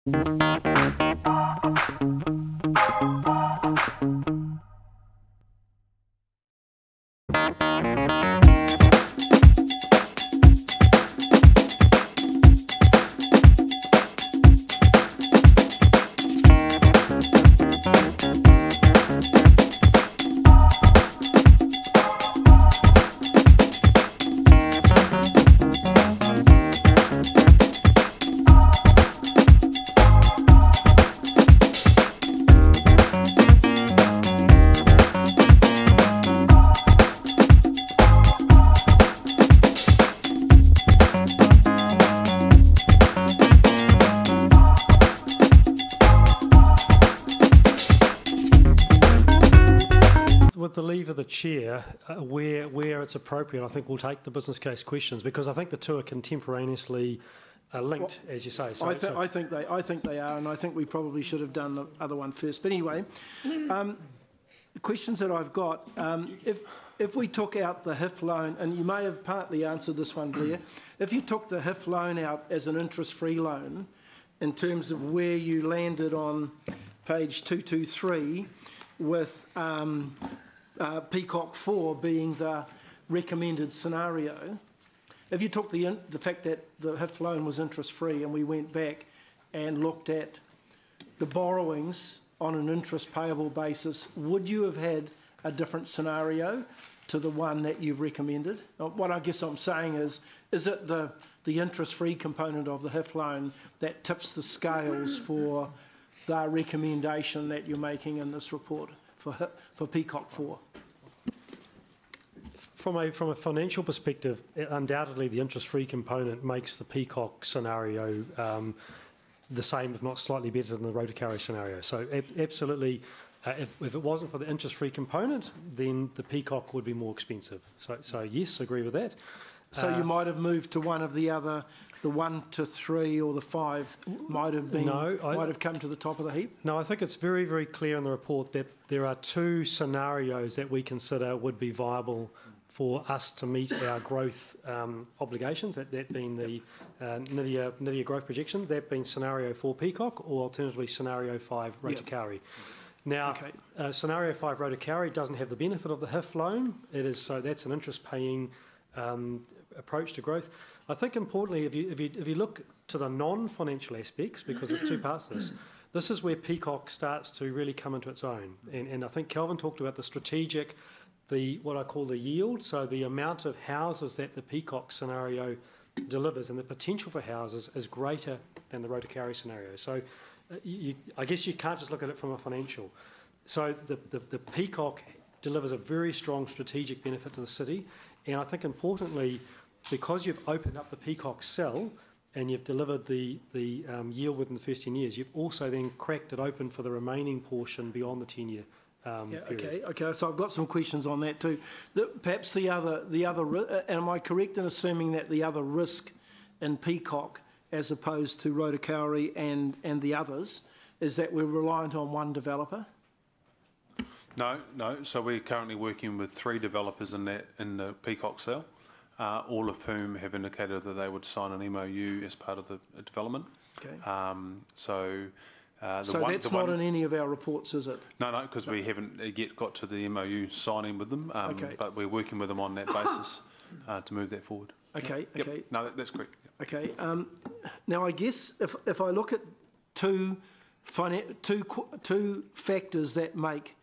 With the leave of the chair, where it's appropriate, I think we'll take the business case questions, because I think the two are contemporaneously linked, as you say. So, I think they are, and I think we probably should have done the other one first. But anyway, the questions that I've got, if we took out the HIF loan, and you may have partly answered this one, Blair, if you took the HIF loan out as an interest-free loan, in terms of where you landed on page 223, with Peacock 4 being the recommended scenario, if you took the fact that the HIF loan was interest-free and we went back and looked at the borrowings on an interest payable basis, would you have had a different scenario to the one that you've recommended? What I guess I'm saying is it the interest-free component of the HIF loan that tips the scales for the recommendation that you're making in this report for Peacock 4? From a financial perspective, undoubtedly the interest-free component makes the Peacock scenario the same, if not slightly better than the Rotokauri scenario. So absolutely, if it wasn't for the interest-free component, then the Peacock would be more expensive. So yes, agree with that. So you might have moved to one of the other, the 1 to 3 or the 5 might have been, might have come to the top of the heap? No, I think it's very, very clear in the report that there are two scenarios that we consider would be viable for us to meet our growth obligations, that being the NIDIA growth projection, that being scenario 4 Peacock, or alternatively scenario 5 Rotokauri. Yep. Now, scenario 5 Rotokauri doesn't have the benefit of the HIF loan. It is, so that's an interest-paying approach to growth. I think importantly, if you look to the non-financial aspects, because there's two parts to this, this is where Peacock starts to really come into its own. And I think Kelvin talked about the strategic, what I call the yield, so the amount of houses that the Peacock scenario delivers, and the potential for houses is greater than the Rotokauri scenario. So I guess you can't just look at it from a financial. So the Peacock delivers a very strong strategic benefit to the city, and I think importantly, because you've opened up the Peacock cell and you've delivered the yield within the first 10 years, you've also then cracked it open for the remaining portion beyond the 10-year period. Okay. So I've got some questions on that too. Perhaps the other, am I correct in assuming that the other risk in Peacock, as opposed to Rotokauri and the others, is that we're reliant on one developer? No. So we're currently working with 3 developers in the Peacock cell, all of whom have indicated that they would sign an MOU as part of the development. Okay. So that's not in any of our reports, is it? No, because we haven't yet got to the MOU signing with them. But we're working with them on that basis to move that forward. Okay. No, that's correct. Yep. Okay. Now I guess if I look at two factors that make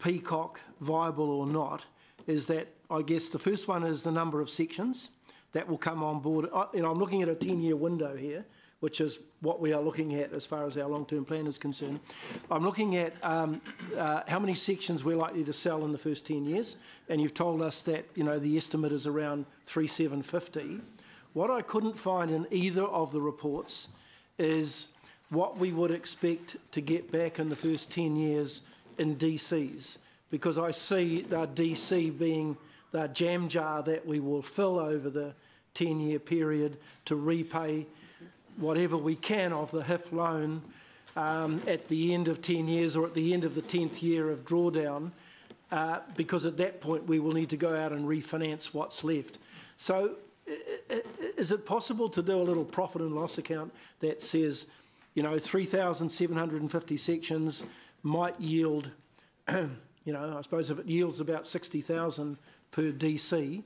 Peacock viable or not, is that I guess the first one is the number of sections that will come on board. I'm looking at a 10-year window here, which is what we are looking at as far as our long-term plan is concerned. I'm looking at how many sections we're likely to sell in the first 10 years, and you've told us that the estimate is around 3,750. What I couldn't find in either of the reports is what we would expect to get back in the first 10 years in DCs, because I see the DC being the jam jar that we will fill over the 10-year period to repay whatever we can of the HIF loan at the end of 10 years or at the end of the 10th year of drawdown, because at that point we will need to go out and refinance what's left. So is it possible to do a little profit and loss account that says you know, 3,750 sections might yield, you know, I suppose if it yields about 60,000 per DC,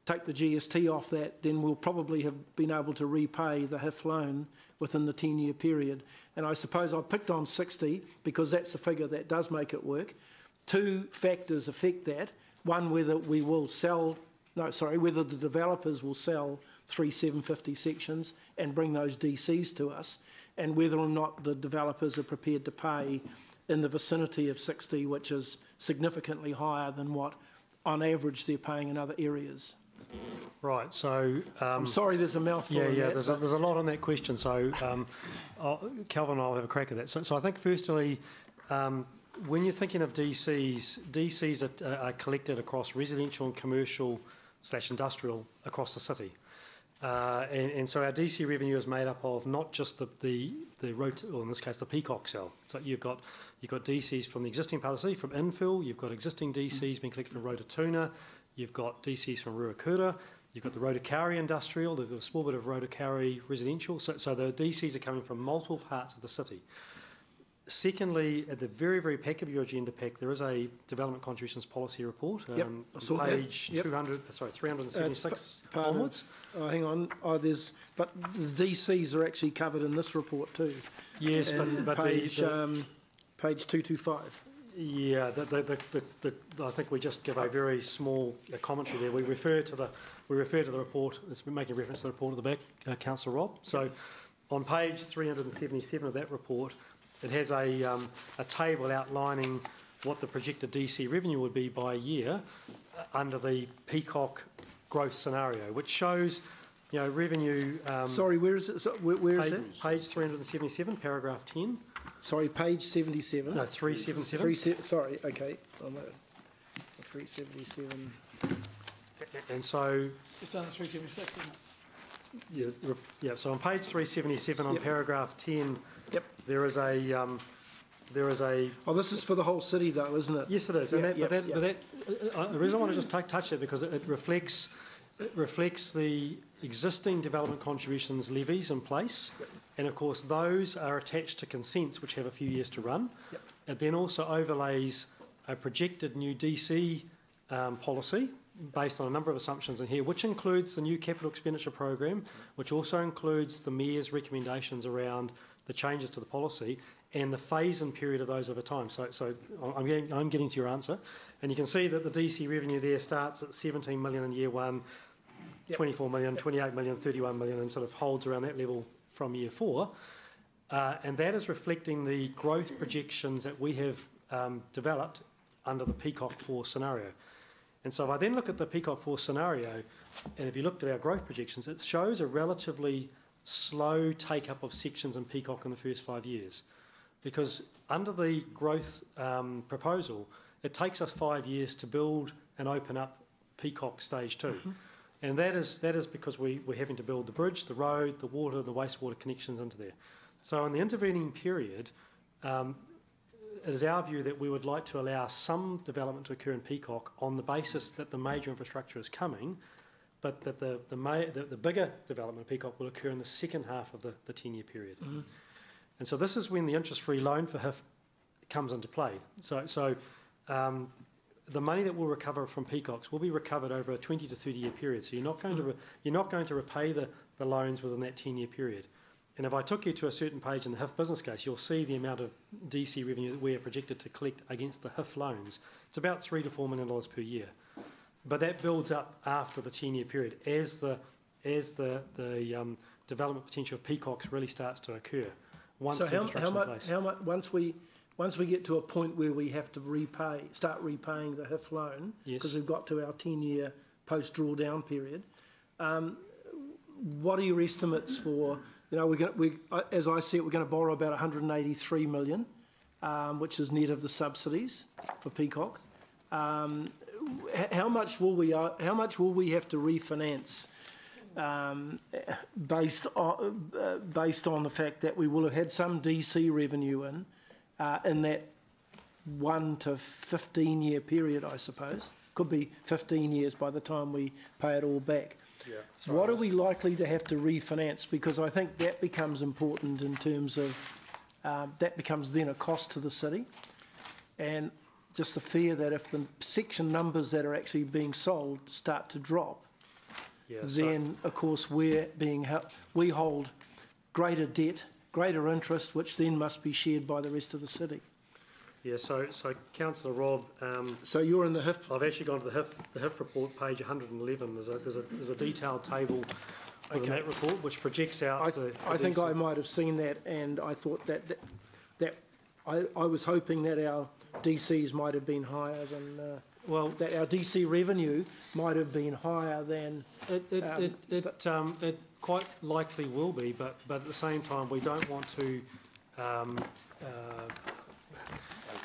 take the GST off that, then we'll probably have been able to repay the HIF loan within the 10-year period. And I suppose I picked on 60 because that's the figure that does make it work. Two factors affect that. One, whether we will sell, whether the developers will sell 3,750 sections and bring those DCs to us, and whether or not the developers are prepared to pay in the vicinity of 60, which is significantly higher than what, on average, they're paying in other areas. Right, so... I'm sorry there's a mouthful in that, there's a lot on that question, so Calvin and I will have a crack at that. So I think, firstly, when you're thinking of DCs are collected across residential and commercial / industrial across the city. And so our DC revenue is made up of not just the or in this case, the Peacock cell. So you've got DCs from the existing part of the city, from infill, you've got existing DCs being collected from Rototuna, you've got DCs from Ruakura, you've got the Rotokauri industrial, there's a small bit of Rotokauri residential. So the DCs are coming from multiple parts of the city. Secondly, at the very, very back of your agenda pack, there is a development contributions policy report. I saw page that. 376 onwards. Hang on. But the DCs are actually covered in this report too. Yes, but page 225. Yeah, I think we just give a very small commentary there. We refer to the report. It's making reference to the report at the back, Councillor Rob. So, on page 377 of that report, it has a table outlining what the projected DC revenue would be by year under the Peacock growth scenario, which shows, you know, revenue. Sorry, where is it? Where is it? Page 377, paragraph 10. Sorry, page 77. No, 377. Sorry, okay. 377. And so. It's on 376, isn't it? Yeah. So on page 377, on paragraph 10. Yep. There is a. Oh, this is for the whole city, though, isn't it? Yes, it is. The reason I want to just touch it because it reflects the existing development contributions levies in place, and of course those are attached to consents which have a few years to run. It then also overlays a projected new DC policy based on a number of assumptions in here, which includes the new capital expenditure program, which also includes the Mayor's recommendations around the changes to the policy and the phase-in period of those over time. So I'm getting to your answer. And you can see that the DC revenue there starts at 17 million in year one, 24 million, 28 million, 31 million, and sort of holds around that level from year 4. And that is reflecting the growth projections that we have developed under the Peacock 4 scenario. And so if I then look at the Peacock 4 scenario, and if you looked at our growth projections, it shows a relatively slow take-up of sections in Peacock in the first 5 years. Because under the growth proposal, it takes us 5 years to build and open up Peacock Stage 2. Mm-hmm. And that is because we're having to build the bridge, the road, the water, the wastewater connections into there. So in the intervening period, it is our view that we would like to allow some development to occur in Peacock on the basis that the major infrastructure is coming, but that the bigger development of Peacock will occur in the second half of the 10-year period. Mm-hmm. And so this is when the interest-free loan for HIF comes into play. So the money that we'll recover from Peacocks will be recovered over a 20 to 30-year period. So you're not going to repay the loans within that 10-year period. And if I took you to a certain page in the HIF business case, you'll see the amount of DC revenue that we are projected to collect against the HIF loans. It's about $3 to $4 million per year. But that builds up after the 10-year period as the development potential of Peacocks really starts to occur. Once we get to a point where we have to start repaying the HIF loan, because we've got to our 10-year post-drawdown period, what are your estimates for? You know, as I see it, we're going to borrow about 183 million, which is net of the subsidies for Peacock. How much will we have to refinance based on the fact that we will have had some DC revenue in that 1 to 15 year period, I suppose. Could be 15 years by the time we pay it all back. what are we likely to have to refinance? Because I think that becomes important in terms of, that becomes then a cost to the city. And just the fear that if the section numbers that are actually being sold start to drop, then of course we hold greater debt, greater interest, which then must be shared by the rest of the city. Yeah, so Councillor Rob, so you're in the HIF. I've actually gone to the HIF report, page 111. There's a detailed table within that report which projects out. I think I might have seen that, and I thought that I was hoping that our DCs might have been higher than. That our DC revenue might have been higher than. It quite likely will be, but at the same time we don't want to.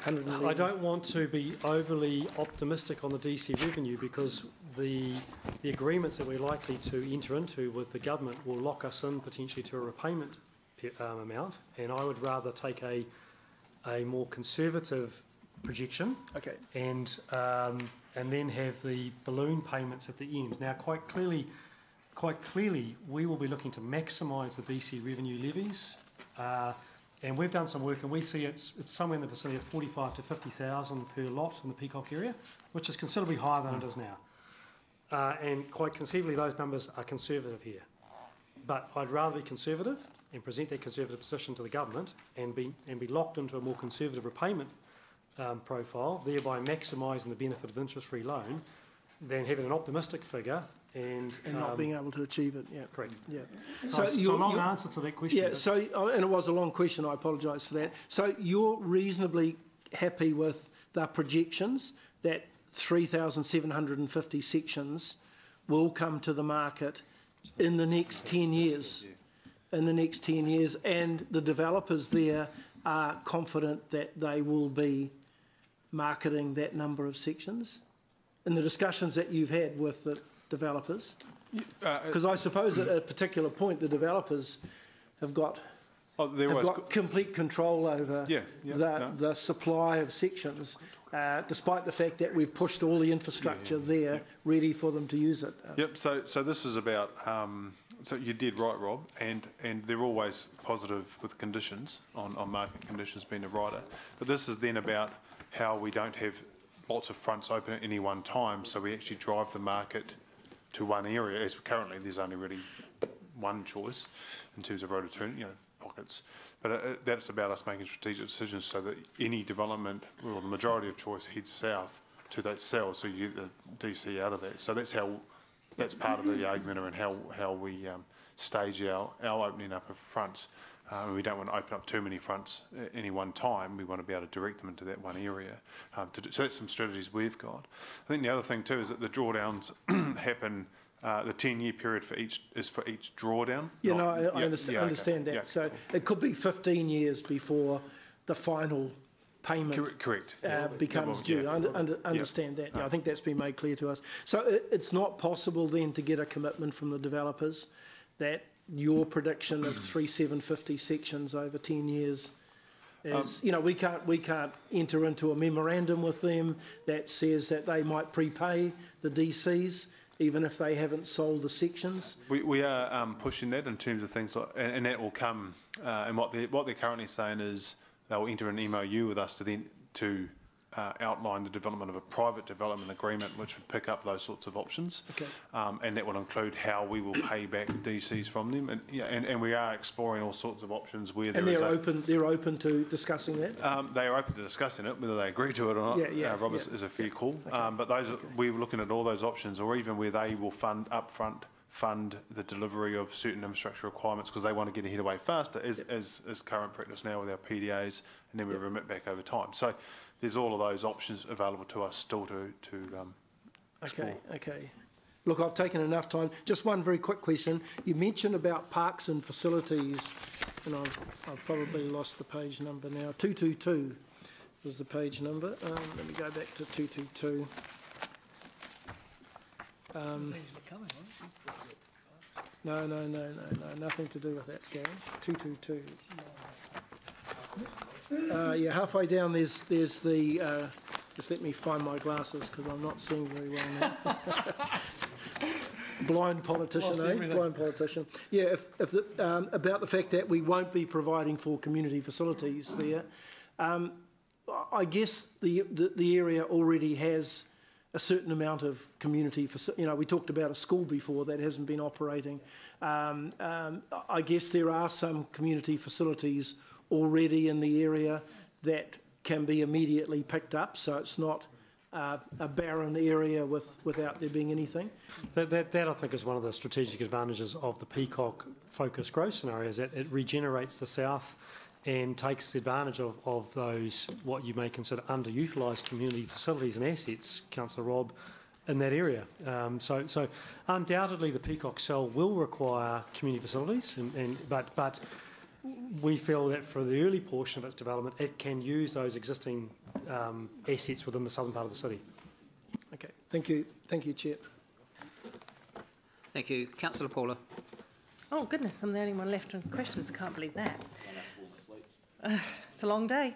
I don't want to be overly optimistic on the DC revenue, because the agreements that we're likely to enter into with the government will lock us in potentially to a repayment amount, and I would rather take a more conservative projection, and then have the balloon payments at the end. Now, quite clearly, we will be looking to maximise the DC revenue levies, and we've done some work, and we see it's somewhere in the vicinity of 45 to 50,000 per lot in the Peacock area, which is considerably higher than it is now. And quite conceivably, those numbers are conservative here. But I'd rather be conservative and present that conservative position to the government, and be locked into a more conservative repayment profile, thereby maximising the benefit of interest-free loan, than having an optimistic figure and not being able to achieve it. Yeah, correct. Yeah. So a long answer to that question. Yeah. So, and it was a long question. I apologise for that. So you're reasonably happy with the projections that 3,750 sections will come to the market in the next 10 years. In the next 10 years, and the developers there are confident that they will be marketing that number of sections in the discussions that you've had with the developers? Because I suppose at a particular point the developers have got complete control over the supply of sections, despite the fact that we've pushed all the infrastructure there ready for them to use it. So this is about, so you did right, Rob, and they're always positive with conditions, on market conditions being a rider. But this is then about how we don't have lots of fronts open at any one time, so we actually drive the market to one area, as currently there's only really one choice in terms of road return, pockets. But that's about us making strategic decisions so that any development, well, the majority of choice heads south to that cell, so you get the DC out of that. So that's part of the argument around how we stage our opening up of fronts. We don't want to open up too many fronts at any one time. We want to be able to direct them into that one area. So that's some strategies we've got. I think the other thing too is that the drawdowns happen. The 10-year period for each drawdown. Yeah, no, I understand that. Yeah. So it could be 15 years before the final payment becomes due. I understand that. Yeah, I think that's been made clear to us. So it's not possible then to get a commitment from the developers that your prediction of 3,750 sections over 10 years is, we can't enter into a memorandum with them that says that they might prepay the DCs even if they haven't sold the sections. We are pushing that in terms of things like, and that will come. And what they're currently saying is they will enter an MOU with us to outline the development of a private development agreement, which would pick up those sorts of options. Okay. And that will include how we will pay back DCs from them. And we are exploring all sorts of options where there is they're open to discussing that? They are open to discussing it, whether they agree to it or not. Rob, is a fair call. Okay. But we're looking at all those options, or even where they will fund the delivery of certain infrastructure requirements because they want to get ahead away faster, as current practice now with our PDAs, and then we remit back over time. So there's all of those options available to us still to explore. Okay. Look, I've taken enough time. Just one very quick question. You mentioned about parks and facilities, and I've probably lost the page number now. 222 was the page number. Let me go back to 222. No, nothing to do with that, Gary. 222. Halfway down there's the, just let me find my glasses because I'm not seeing very well now. Blind politician, Lost eh? everything. Blind politician. Yeah, about the fact that we won't be providing for community facilities there. I guess the area already has a certain amount of community, we talked about a school before that hasn't been operating. I guess there are some community facilities already in the area that can be immediately picked up, so it's not a barren area without there being anything. That I think is one of the strategic advantages of the Peacock focused growth scenario, is that it regenerates the south and takes advantage of those, what you may consider underutilised community facilities and assets, Councillor Rob, in that area. So undoubtedly the Peacock cell will require community facilities, but we feel that for the early portion of its development, it can use those existing assets within the southern part of the city. Okay, thank you, Chair. Thank you. Councillor Paula. Oh goodness, I'm the only one left on questions, can't believe that. It's a long day.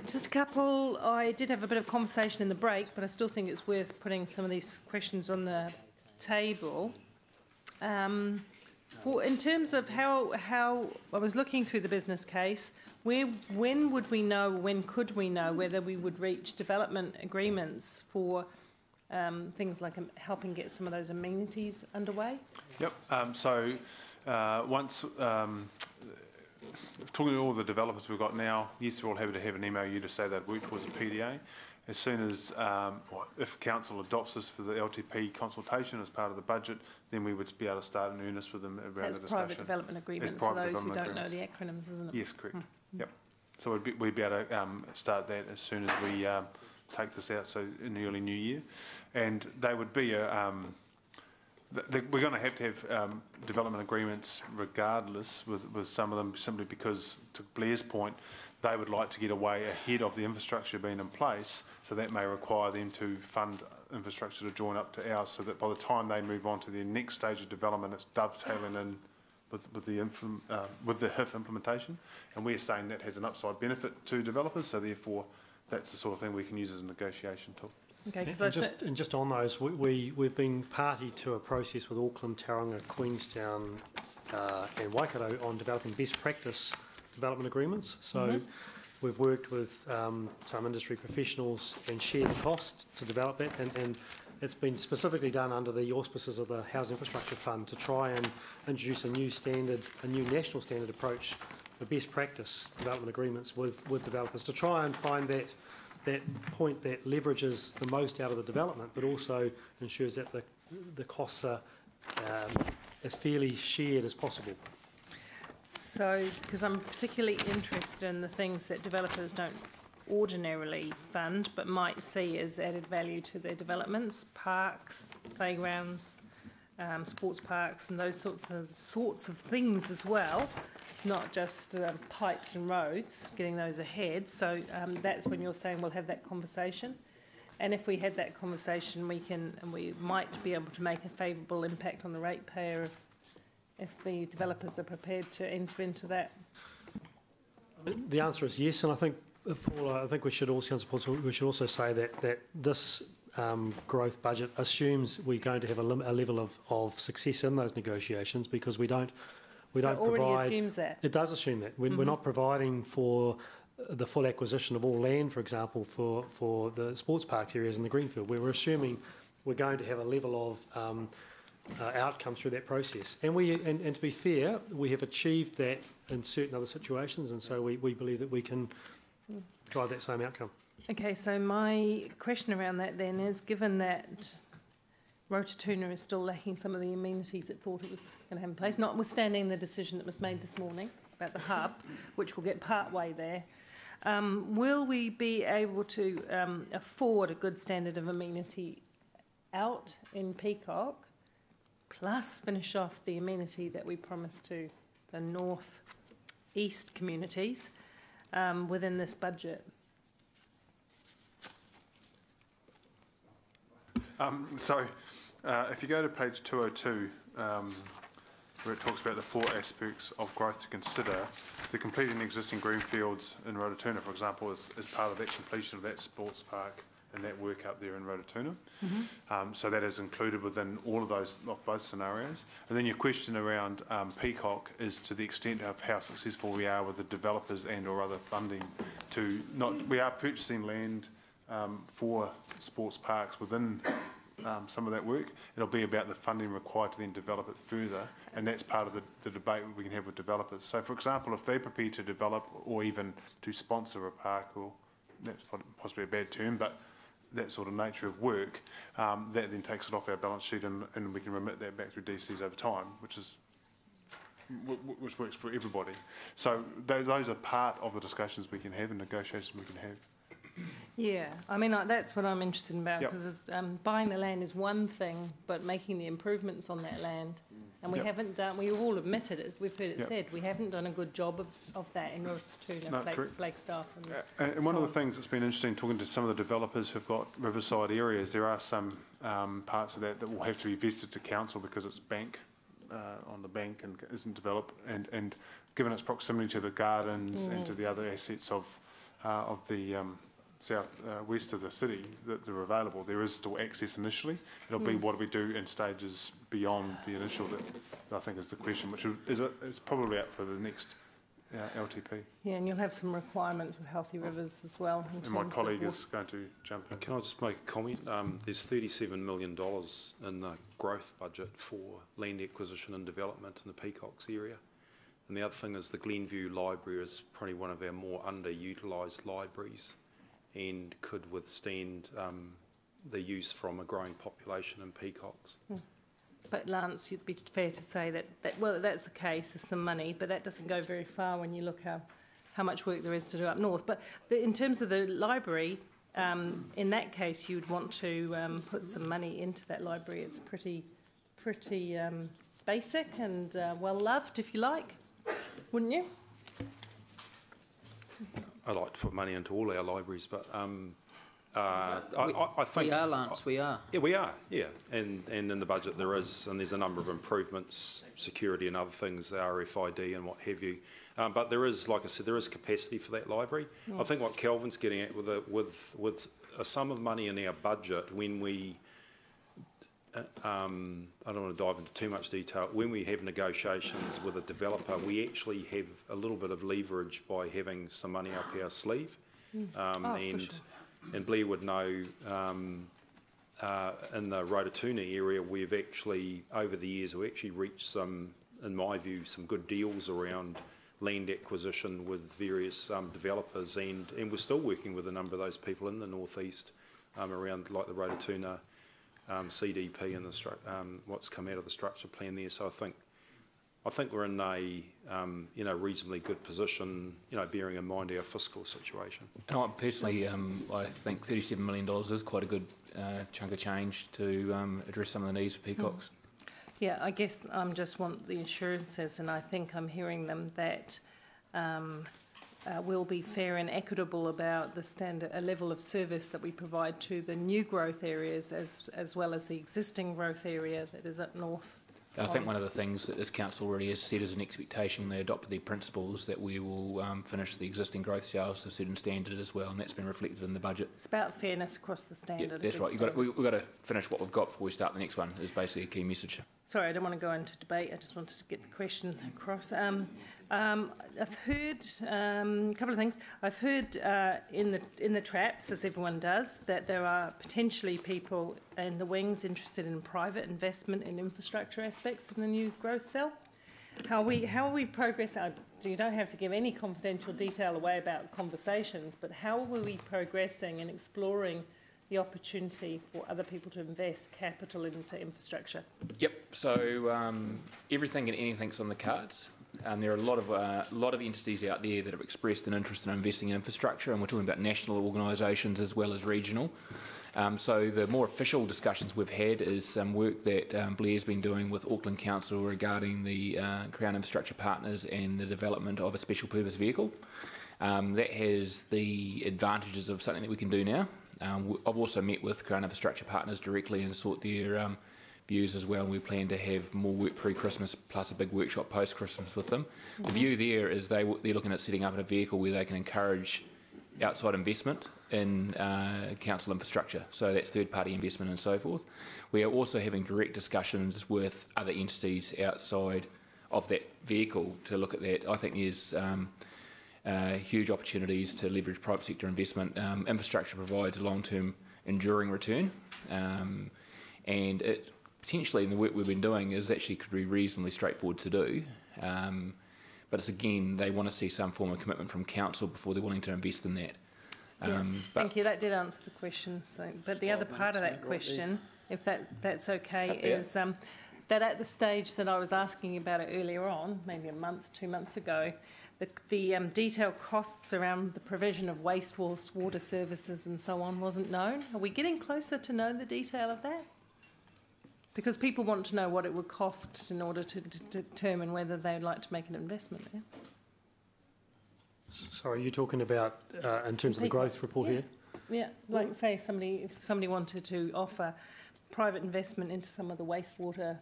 Just a couple. I did have a bit of conversation in the break, but I still think it's worth putting some of these questions on the table. In terms of how I was looking through the business case, when would we know, when could we know whether we would reach development agreements for things like helping get some of those amenities underway? Yep. Once talking to all the developers we've got now, yes, they're all happy to have an MOU to say they'd work towards a PDA. As soon as, if council adopts this for the LTP consultation as part of the budget, then we would be able to start in earnest with them around That's the discussion. private development agreement for those who don't know the acronyms, isn't it? Yes, correct. Yep. So we'd be able to start that as soon as we take this out, so in the early new year. And they would be we're going to have development agreements regardless with some of them, simply because, to Blair's point, they would like to get away ahead of the infrastructure being in place, so that may require them to fund infrastructure to join up to ours, so that by the time they move on to their next stage of development, it's dovetailing in with the HIF implementation. And we're saying that has an upside benefit to developers, so therefore that's the sort of thing we can use as a negotiation tool. Okay, And just on those, we've been party to a process with Auckland, Tauranga, Queenstown and Waikato on developing best practice development agreements. So we've worked with some industry professionals and shared the cost to develop that, and it's been specifically done under the auspices of the Housing Infrastructure Fund to try and introduce a new national standard approach for best practice development agreements with developers, to try and find that point that leverages the most out of the development, but also ensures that the costs are as fairly shared as possible. So, because I'm particularly interested in the things that developers don't ordinarily fund, but might see as added value to their developments: parks, playgrounds, sports parks, and those sorts of things as well. Not just pipes and roads, getting those ahead. So that's when you're saying we'll have that conversation. And if we had that conversation, we might be able to make a favourable impact on the ratepayer if the developers are prepared to enter into that. The answer is yes, and I think, Paula, we should also say that this growth budget assumes we're going to have a level of success in those negotiations, because we don't provide. Assumes that. It does assume that. We're not providing for the full acquisition of all land, for example, for the sports parks areas in the Greenfield. We're assuming we're going to have a level of outcome through that process. And to be fair, we have achieved that in certain other situations, and so we believe that we can drive that same outcome. Okay, so my question around that then is, given that Rotorua is still lacking some of the amenities it thought it was going to have in place, notwithstanding the decision that was made this morning about the hub, which will get part way there, will we be able to afford a good standard of amenity out in Peacock, plus finish off the amenity that we promised to the north east communities within this budget? If you go to page 202, where it talks about the 4 aspects of growth to consider, the completing existing greenfields in Rotorua, for example, is part of that completion of that sports park in that work up there in Rototuna. So that is included within all of those, of both scenarios. And then your question around Peacock is to the extent of how successful we are with the developers and or other funding to not, we are purchasing land for sports parks within some of that work. It'll be about the funding required to then develop it further, and that's part of the debate we can have with developers. So, for example, if they're prepared to develop or even to sponsor a park, or that's possibly a bad term, but that sort of nature of work, that then takes it off our balance sheet, and we can remit that back through DCs over time, which works for everybody. So those are part of the discussions we can have and negotiations we can have. Yeah, I mean, that's what I'm interested about, Yep. because buying the land is one thing, but making the improvements on that land, and we Yep. haven't done, we've all admitted it, we've heard it Yep. said, we haven't done a good job of that in Rototuna, No, correct. Flagstaff And one so of the on. things that's been interesting talking to some of the developers who've got riverside areas, there are some parts of that will have to be vested to council because it's bank, on the bank, and isn't developed, and given its proximity to the gardens and to the other assets of the south west of the city that are available, there is still access initially. It'll be what do we do in stages beyond the initial that I think is the question, which is probably out for the next LTP. Yeah, and you'll have some requirements with Healthy Rivers as well. And my colleague is going to jump in. Can I just make a comment? There's $37 million in the growth budget for land acquisition and development in the Peacocks area. And the other thing is the Glenview Library is probably one of our more underutilised libraries and could withstand the use from a growing population in Peacocks. But Lance, you'd be fair to say that well, that's the case, there's some money, but that doesn't go very far when you look how much work there is to do up north. But in terms of the library, in that case, you'd want to put some money into that library. It's pretty basic and well loved, if you like, wouldn't you? I like to put money into all our libraries, but I think... We are, Lance, we are. Yeah, we are, yeah. And in the budget there's a number of improvements, security and other things, RFID and what have you. But there is, like I said, there is capacity for that library. I think what Kelvin's getting at with a sum of money in our budget, when we... I don't want to dive into too much detail. When we have negotiations with a developer, we actually have a little bit of leverage by having some money up our sleeve. For sure. And Blair would know, in the Rototuna area, we've actually, over the years, we've actually reached some, in my view, some good deals around land acquisition with various developers, and we're still working with a number of those people in the northeast around like the Rototuna CDP and the what's come out of the structure plan there. So I think we're in a reasonably good position, bearing in mind our fiscal situation. And I personally, I think $37 million is quite a good chunk of change to address some of the needs for Peacocks. Yeah, I guess I just want the assurances, and I think I'm hearing them that we'll be fair and equitable about the standard, a level of service that we provide to the new growth areas as well as the existing growth area that is up north. I think one of the things that this council already has set as an expectation when they adopted their principles that we will finish the existing growth sales to a certain standard as well, and that's been reflected in the budget. It's about fairness across the standard. Yeah, that's right. We've got to finish what we've got before we start the next one, is basically a key message. Sorry, I don't want to go into debate. I just wanted to get the question across. I've heard a couple of things. I've heard in the traps, as everyone does, that there are potentially people in the wings interested in private investment in infrastructure aspects of the new growth cell. How are we progressing? You don't have to give any confidential detail away about conversations, but how are we progressing and exploring the opportunity for other people to invest capital into infrastructure? Yep. So everything and anything's on the cards. There are a lot of entities out there that have expressed an interest in investing in infrastructure, and we're talking about national organisations as well as regional. So the more official discussions we've had is some work that Blair's been doing with Auckland Council regarding the Crown Infrastructure Partners and the development of a special purpose vehicle. That has the advantages of something that we can do now. I've also met with Crown Infrastructure Partners directly and sought their views as well, and we plan to have more work pre-Christmas plus a big workshop post-Christmas with them. The view there is they're looking at setting up a vehicle where they can encourage outside investment in council infrastructure, so that's third-party investment and so forth. We are also having direct discussions with other entities outside of that vehicle to look at that. I think there's huge opportunities to leverage private sector investment. Infrastructure provides a long-term enduring return, and it potentially, in the work we've been doing, is actually could be reasonably straightforward to do. But it's again, they want to see some form of commitment from council before they're willing to invest in that. Thank you. That did answer the question. So, but the other part of that question, if that's okay, is that at the stage that I was asking about it earlier on, maybe a month, 2 months ago, the detailed costs around the provision of wastewater services and so on wasn't known. Are we getting closer to know the detail of that? Because people want to know what it would cost in order to determine whether they'd like to make an investment there. Sorry, you're talking about in terms of the growth report here? Yeah, like say if somebody wanted to offer private investment into some of the wastewater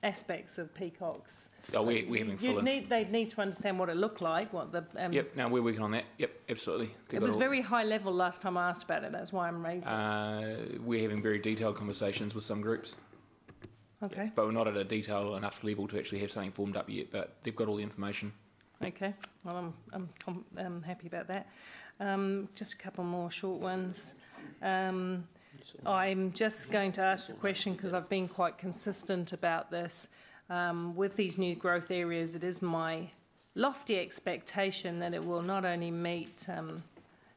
aspects of Peacock's. Oh, we're having full. They'd need to understand what it looked like. What the. Yep. No, we're working on that. Yep, absolutely. It was very high level last time I asked about it. That's why I'm raising it. We're having very detailed conversations with some groups. Okay. But we're not at a detailed enough level to actually have something formed up yet. But they've got all the information. Okay. Well, I'm happy about that. Just a couple more short ones. I'm just going to ask the question because I've been quite consistent about this. With these new growth areas, it is my lofty expectation that it will not only meet,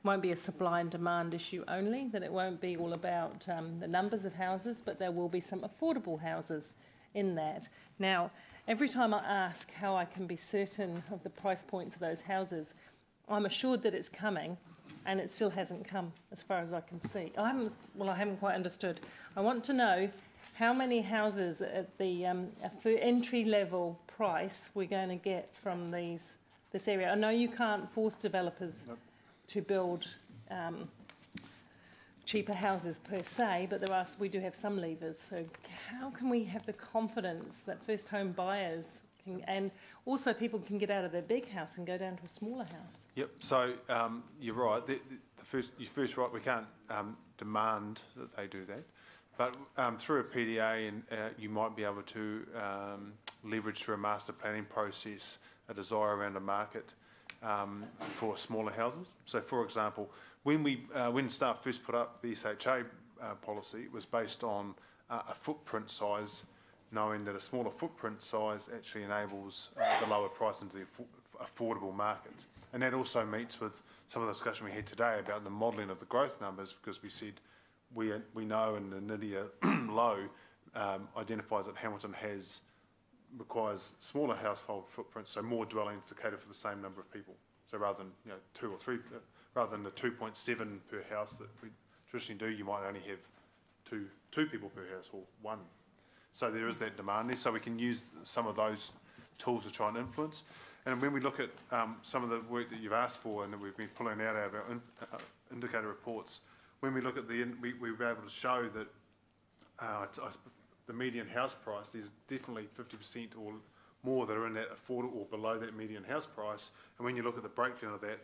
won't be a supply and demand issue only, that it won't be all about the numbers of houses, but there will be some affordable houses in that. Now, every time I ask how I can be certain of the price points of those houses, I'm assured that it's coming, and it still hasn't come as far as I can see. I haven't quite understood. I want to know how many houses at the entry-level price we're going to get from this area. I know you can't force developers to build cheaper houses per se, but we do have some levers. So how can we have the confidence that first home buyers and also people can get out of their big house and go down to a smaller house? Yep. So you're right. You're first right. We can't demand that they do that. But through a PDA, and you might be able to leverage through a master planning process a desire around a market for smaller houses. So, for example, when staff first put up the SHA policy, it was based on a footprint size, knowing that a smaller footprint size actually enables the lower price into the affordable market. And that also meets with some of the discussion we had today about the modelling of the growth numbers, because we said we know, and the Nydia low identifies that Hamilton requires smaller household footprints, so more dwellings to cater for the same number of people. So rather than 2 or 3, rather than the 2.7 per house that we traditionally do, you might only have two people per house or 1. So there is that demand there. So we can use some of those tools to try and influence. And when we look at some of the work that you've asked for and that we've been pulling out of our indicator reports, when we look at we were able to show that the median house price, there's definitely 50% or more that are in that affordable or below that median house price. And when you look at the breakdown of that,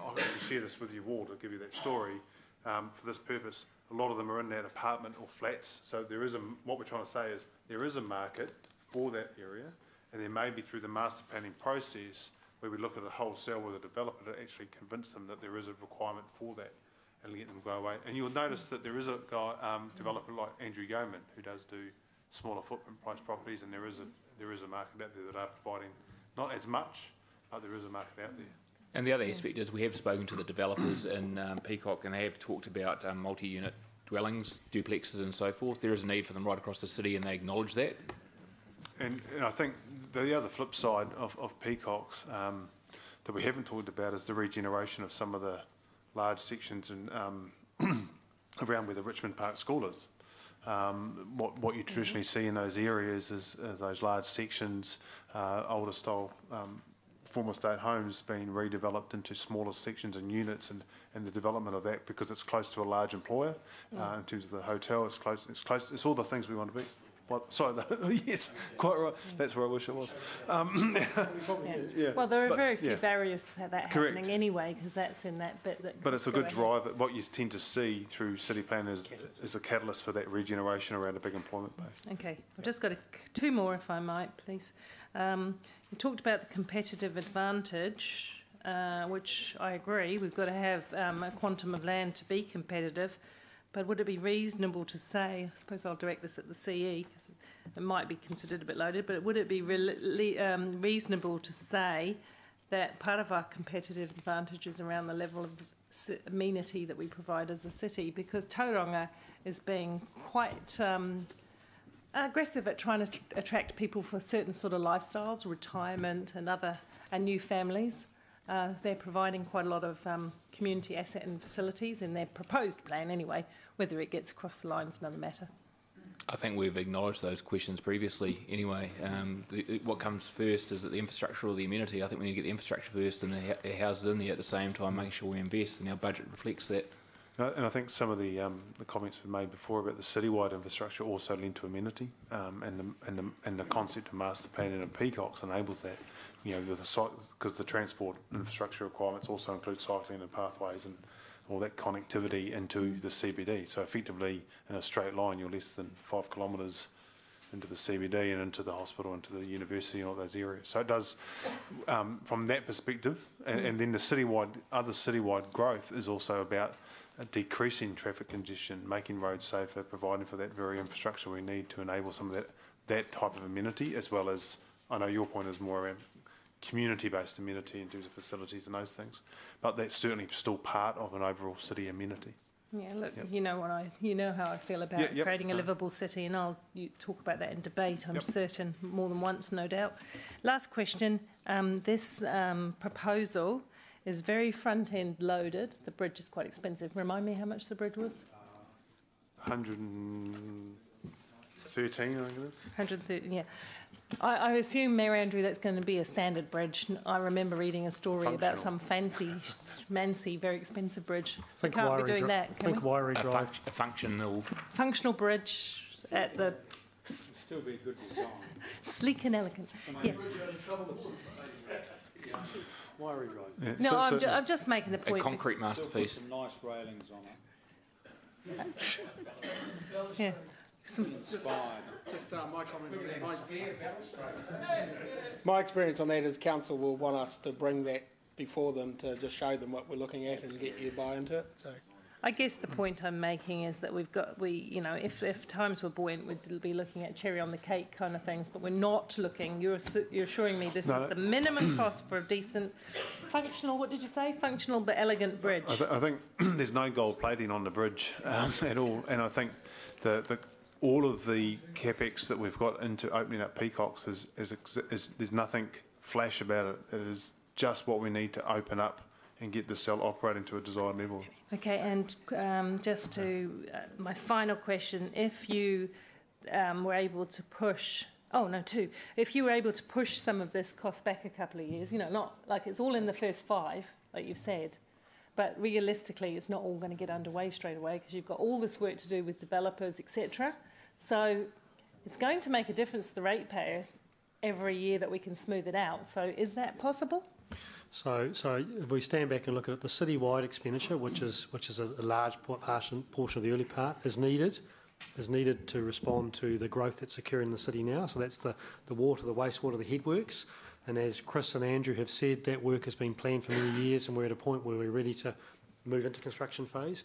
I can share this with you all to give you that story for this purpose. A lot of them are in that apartment or flats. So there is what we're trying to say is there is a market for that area, and there may be through the master planning process where we look at a wholesale with a developer to actually convince them that there is a requirement for that and get them to go away. And you'll notice that there is a guy, developer like Andrew Yeoman, who does do smaller footprint price properties, and there is a market out there that are providing not as much, but there is a market out there. And the other aspect is we have spoken to the developers in Peacock, and they have talked about multi-unit dwellings, duplexes and so forth. There is a need for them right across the city, and they acknowledge that. And I think the other flip side of Peacocks that we haven't talked about is the regeneration of some of the large sections in, around where the Richmond Park School is. What you traditionally see in those areas is those large sections, older style former state homes being redeveloped into smaller sections and units, and the development of that because it's close to a large employer in terms of the hotel. It's all the things we want to be. Sorry, yes, quite right. That's where I wish it was. Yeah. Well, there are but- very few yeah. barriers to that Correct. happening anyway, because that's in that bit that. But it's a could good go ahead. driver. What you tend to see through city plan is a catalyst for that regeneration around a big employment base. Okay, I've just got two more, if I might, please. You talked about the competitive advantage, which I agree. We've got to have a quantum of land to be competitive. But would it be reasonable to say, I suppose I'll direct this at the CE, because it might be considered a bit loaded, but would it be reasonable to say that part of our competitive advantage is around the level of amenity that we provide as a city? Because Tauranga is being quite aggressive at trying to attract people for certain sort of lifestyles, retirement and new families. They're providing quite a lot of community asset and facilities in their proposed plan anyway. Whether it gets across the line is another matter. I think we've acknowledged those questions previously anyway. What comes first, is it the infrastructure or the amenity? I think we need to get the infrastructure first and the houses in there at the same time, making sure we invest, and our budget reflects that. And I think some of the comments we made before about the citywide infrastructure also link to amenity, and the concept of master planning and Peacocks enables that. You know, because the transport infrastructure requirements also include cycling and pathways and all that connectivity into the CBD. So effectively, in a straight line, you're less than 5 kilometres into the CBD and into the hospital, into the university and all those areas. So it does, from that perspective, and then the other citywide growth is also about decreasing traffic congestion, making roads safer, providing for that very infrastructure we need to enable some of that type of amenity, as well as, I know your point is more around community-based amenity in terms of facilities and those things, but that's certainly still part of an overall city amenity. Yeah, look, Yep. you know how I feel about creating a livable city, and you talk about that in debate, I'm certain, more than once, no doubt. Last question. This proposal is very front-end loaded. The bridge is quite expensive. Remind me how much the bridge was? 113, I think it is. 130, yeah. I assume, Mayor Andrew, that's going to be a standard bridge. I remember reading a story about some fancy, very expensive bridge. We can't be doing that, can we? Wairy Drive. A Functional bridge at the... Still be a good design. Sleek and elegant. Yeah. Wairy Drive. Yeah, No, so- I'm just making the a point. concrete masterpiece. Some nice railings on it. Yeah. Inspired. Just my comment on that. My experience on that is council will want us to bring that before them to just show them what we're looking at and get you buy into it. So. I guess the point I'm making is that if times were buoyant, we'd be looking at cherry on the cake kind of things, but we're not looking. You're assuring me this is the minimum cost for a decent, functional, what did you say? Functional but elegant bridge. I think there's no gold plating on the bridge at all, and I think all of the capex that we've got into opening up Peacocks is there's nothing flash about it. It is just what we need to open up and get the cell operating to a desired level. Okay, and just to my final question, if you were able to push, if you were able to push some of this cost back a couple of years, not like it's all in the first 5, like you've said, but realistically it's not all going to get underway straight away because you've got all this work to do with developers, etc. So it's going to make a difference to the ratepayer every year that we can smooth it out. So is that possible? So if we stand back and look at it, the citywide expenditure, which is a large portion of the early part, is needed to respond to the growth that's occurring in the city now. So that's the water, the wastewater, the headworks. And as Chris and Andrew have said, that work has been planned for many years, and we're at a point where we're ready to move into construction phase.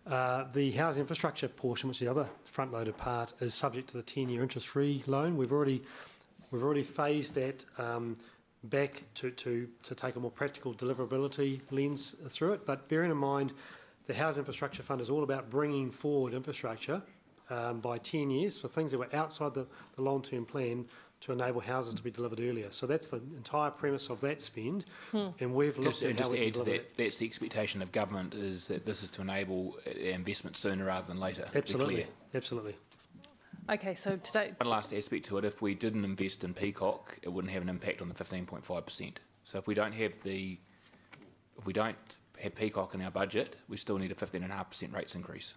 The housing infrastructure portion, which is the other front-loaded part, is subject to the 10-year interest-free loan. We've already phased that back to take a more practical deliverability lens through it. But bearing in mind, the Housing Infrastructure Fund is all about bringing forward infrastructure by 10 years for things that were outside the long-term plan to enable houses to be delivered earlier. So that's the entire premise of that spend, and we've looked at how we can deliver that. That's the expectation of government, is that this is to enable investment sooner rather than later. Absolutely, absolutely. Okay, so today... One last aspect to it, if we didn't invest in Peacock, it wouldn't have an impact on the 15.5%. So if we don't have Peacock in our budget, we still need a 15.5% rates increase.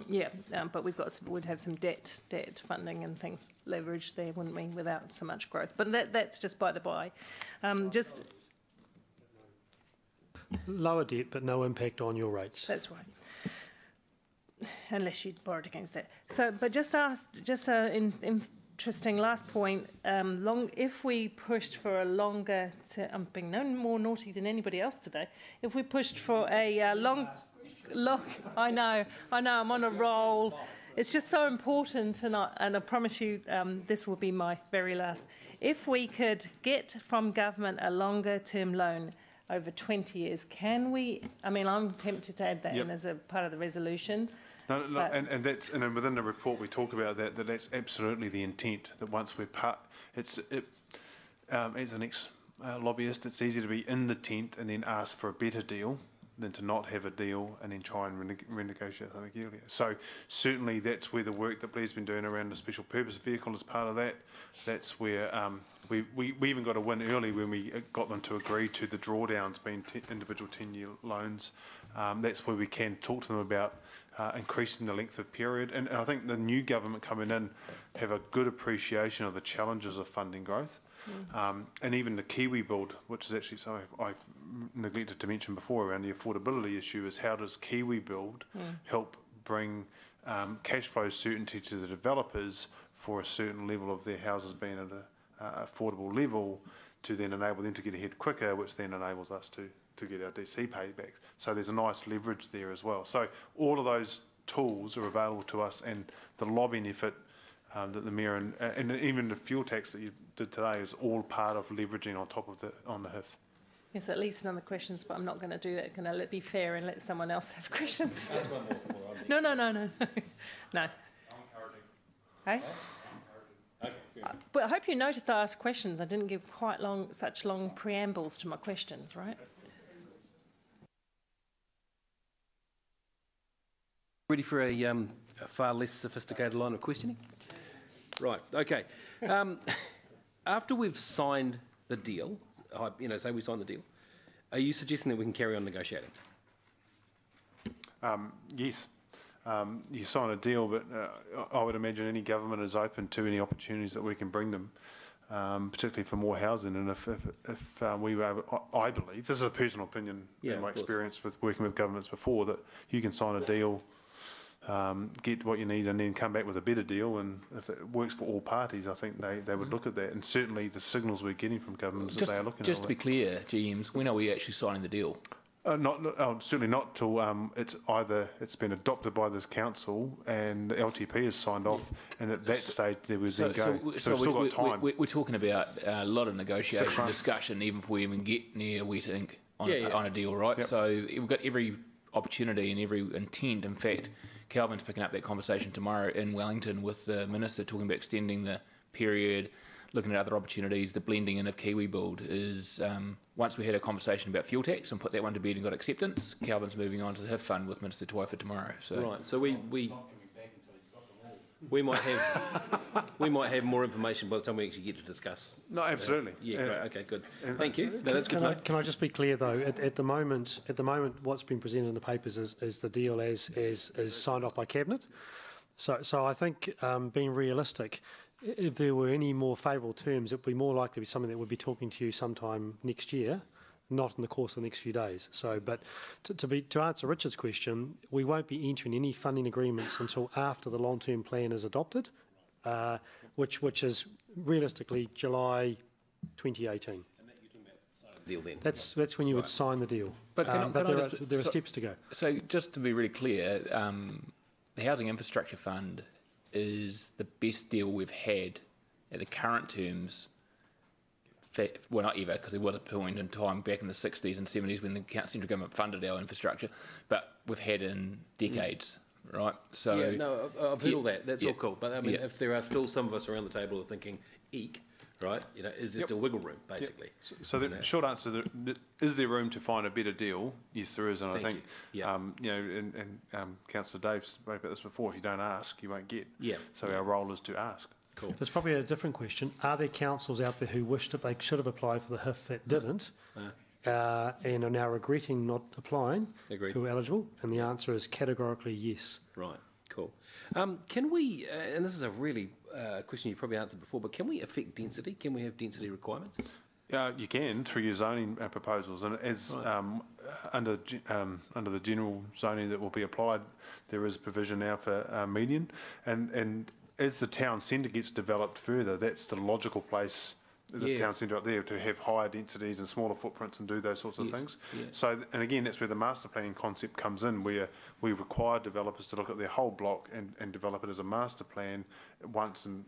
Yeah, but we'd have some debt funding and things leveraged there, wouldn't we, without so much growth? But that's just by the by. Just Lower debt, but no impact on your rates. that's right. Unless you'd borrowed against that. So, but just an interesting last point. If we pushed for a longer, I'm being no more naughty than anybody else today. If we pushed for a long, I know, I'm on a roll. It's just so important, and I promise you, this will be my very last. If we could get from government a longer term loan over 20 years, can we? I mean, I'm tempted to add that in as a part of the resolution. No, and that's and within the report we talk about that's absolutely the intent. That once we're part, as an ex-lobbyist, it's easy to be in the tent and then ask for a better deal than to not have a deal and then try and renegotiate something earlier. So certainly that's where the work that Blair's been doing around the special purpose vehicle is part of that. That's where we even got a win early when we got them to agree to the drawdowns being individual 10-year loans. That's where we can talk to them about increasing the length of period. And I think the new government coming in have a good appreciation of the challenges of funding growth. And even the Kiwi build, which is actually something I neglected to mention before around the affordability issue, is how does Kiwi build help bring cash flow certainty to the developers for a certain level of their houses being at an affordable level to then enable them to get ahead quicker, which then enables us to get our DC paybacks. So there's a nice leverage there as well. So all of those tools are available to us, and the lobbying effort that the Mayor and even the fuel tax that you did today is all part of leveraging on top of on the HIF. Yes, at least another questions, but I'm not going to do that. Going to be fair and let someone else have questions. That's one more for what I No. No. Hey? But I hope you noticed I asked questions. I didn't give such long preambles to my questions, right? Ready for a far less sophisticated line of questioning? Right, okay. After we've signed the deal, say we sign the deal, are you suggesting that we can carry on negotiating? Yes. You sign a deal, but I would imagine any government is open to any opportunities that we can bring them, particularly for more housing. And if we were able, I believe, this is a personal opinion in my experience with working with governments before, that you can sign a deal, get what you need, and then come back with a better deal. And if it works for all parties, I think they would look at that. And certainly the signals we're getting from governments that they are looking at. Just to be clear, GMs, when are we actually signing the deal? Certainly not till it's been adopted by this council and the LTP is signed off, and at that stage there was then go. So we've still got time. We're talking about a lot of negotiation, discussion, even before we even get near wet ink on a deal, right? Yep. So we've got every opportunity and every intent. In fact, Calvin's picking up that conversation tomorrow in Wellington with the Minister, talking about extending the period, looking at other opportunities. The blending in of Kiwi build is, once we had a conversation about fuel tax and put that one to bed and got acceptance, Calvin's moving on to the HIF fund with Minister Twyford tomorrow. So. Right, so we might have more information by the time we actually get to discuss. No, absolutely. Yeah, great. Okay, good. Thank you. No, that's good. Can I just be clear though? At the moment, what's been presented in the papers is the deal as signed off by Cabinet. So I think being realistic, if there were any more favourable terms, it would be more likely to be something that would be talking to you sometime next year, not in the course of the next few days. So, but to answer Richard's question, we won't be entering any funding agreements until after the long-term plan is adopted, which is realistically July 2018. Deal then. That's when you would sign the deal. But there are steps to go. So just to be really clear, the Housing Infrastructure Fund is the best deal we've had at the current terms. Well, not ever, because there was a point in time back in the 60s and 70s when the central government funded our infrastructure, but we've had in decades, right? So yeah, no, I've heard all that. That's all cool. But I mean, if there are still some of us around the table who are thinking, eek, right? Is there still wiggle room, basically? So the short answer, is there room to find a better deal? Yes, there is, and I think, Councillor Dave spoke about this before. If you don't ask, you won't get. Yeah. So our role is to ask. Cool. There's probably a different question. Are there councils out there who wished that they should have applied for the HIF that didn't, and are now regretting not applying Agreed. who are eligible? And the answer is categorically yes. Right, cool. Can we, and this is a really question you probably answered before, but can we affect density? Can we have density requirements? You can through your zoning proposals, and as under the general zoning that will be applied, there is provision now for median, and as the town centre gets developed further, that's the logical place. The town centre up there to have higher densities and smaller footprints and do those sorts of things. Yeah. So, and again, that's where the master planning concept comes in, where we require developers to look at their whole block and develop it as a master plan once and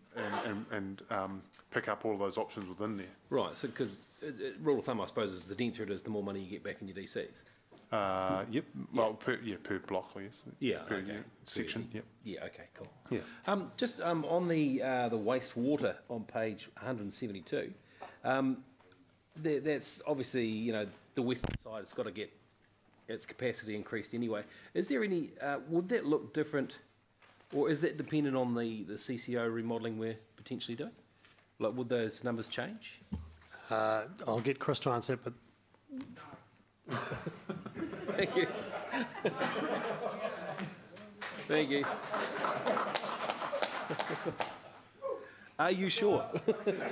pick up all of those options within there. Right, so because rule of thumb, I suppose, is the denser it is, the more money you get back in your DCs. Yep. Well, per block, I guess. Yeah. Per Okay. section. Yep. Yeah. Okay. Cool. Yeah. Just on the wastewater on page 172, that's obviously the western side has got to get its capacity increased anyway. Is there any? Would that look different, or is that dependent on the CCO remodelling we're potentially doing? Like, would those numbers change? I'll get Chris to answer it, but Thank you. Thank you. Are you sure? The reason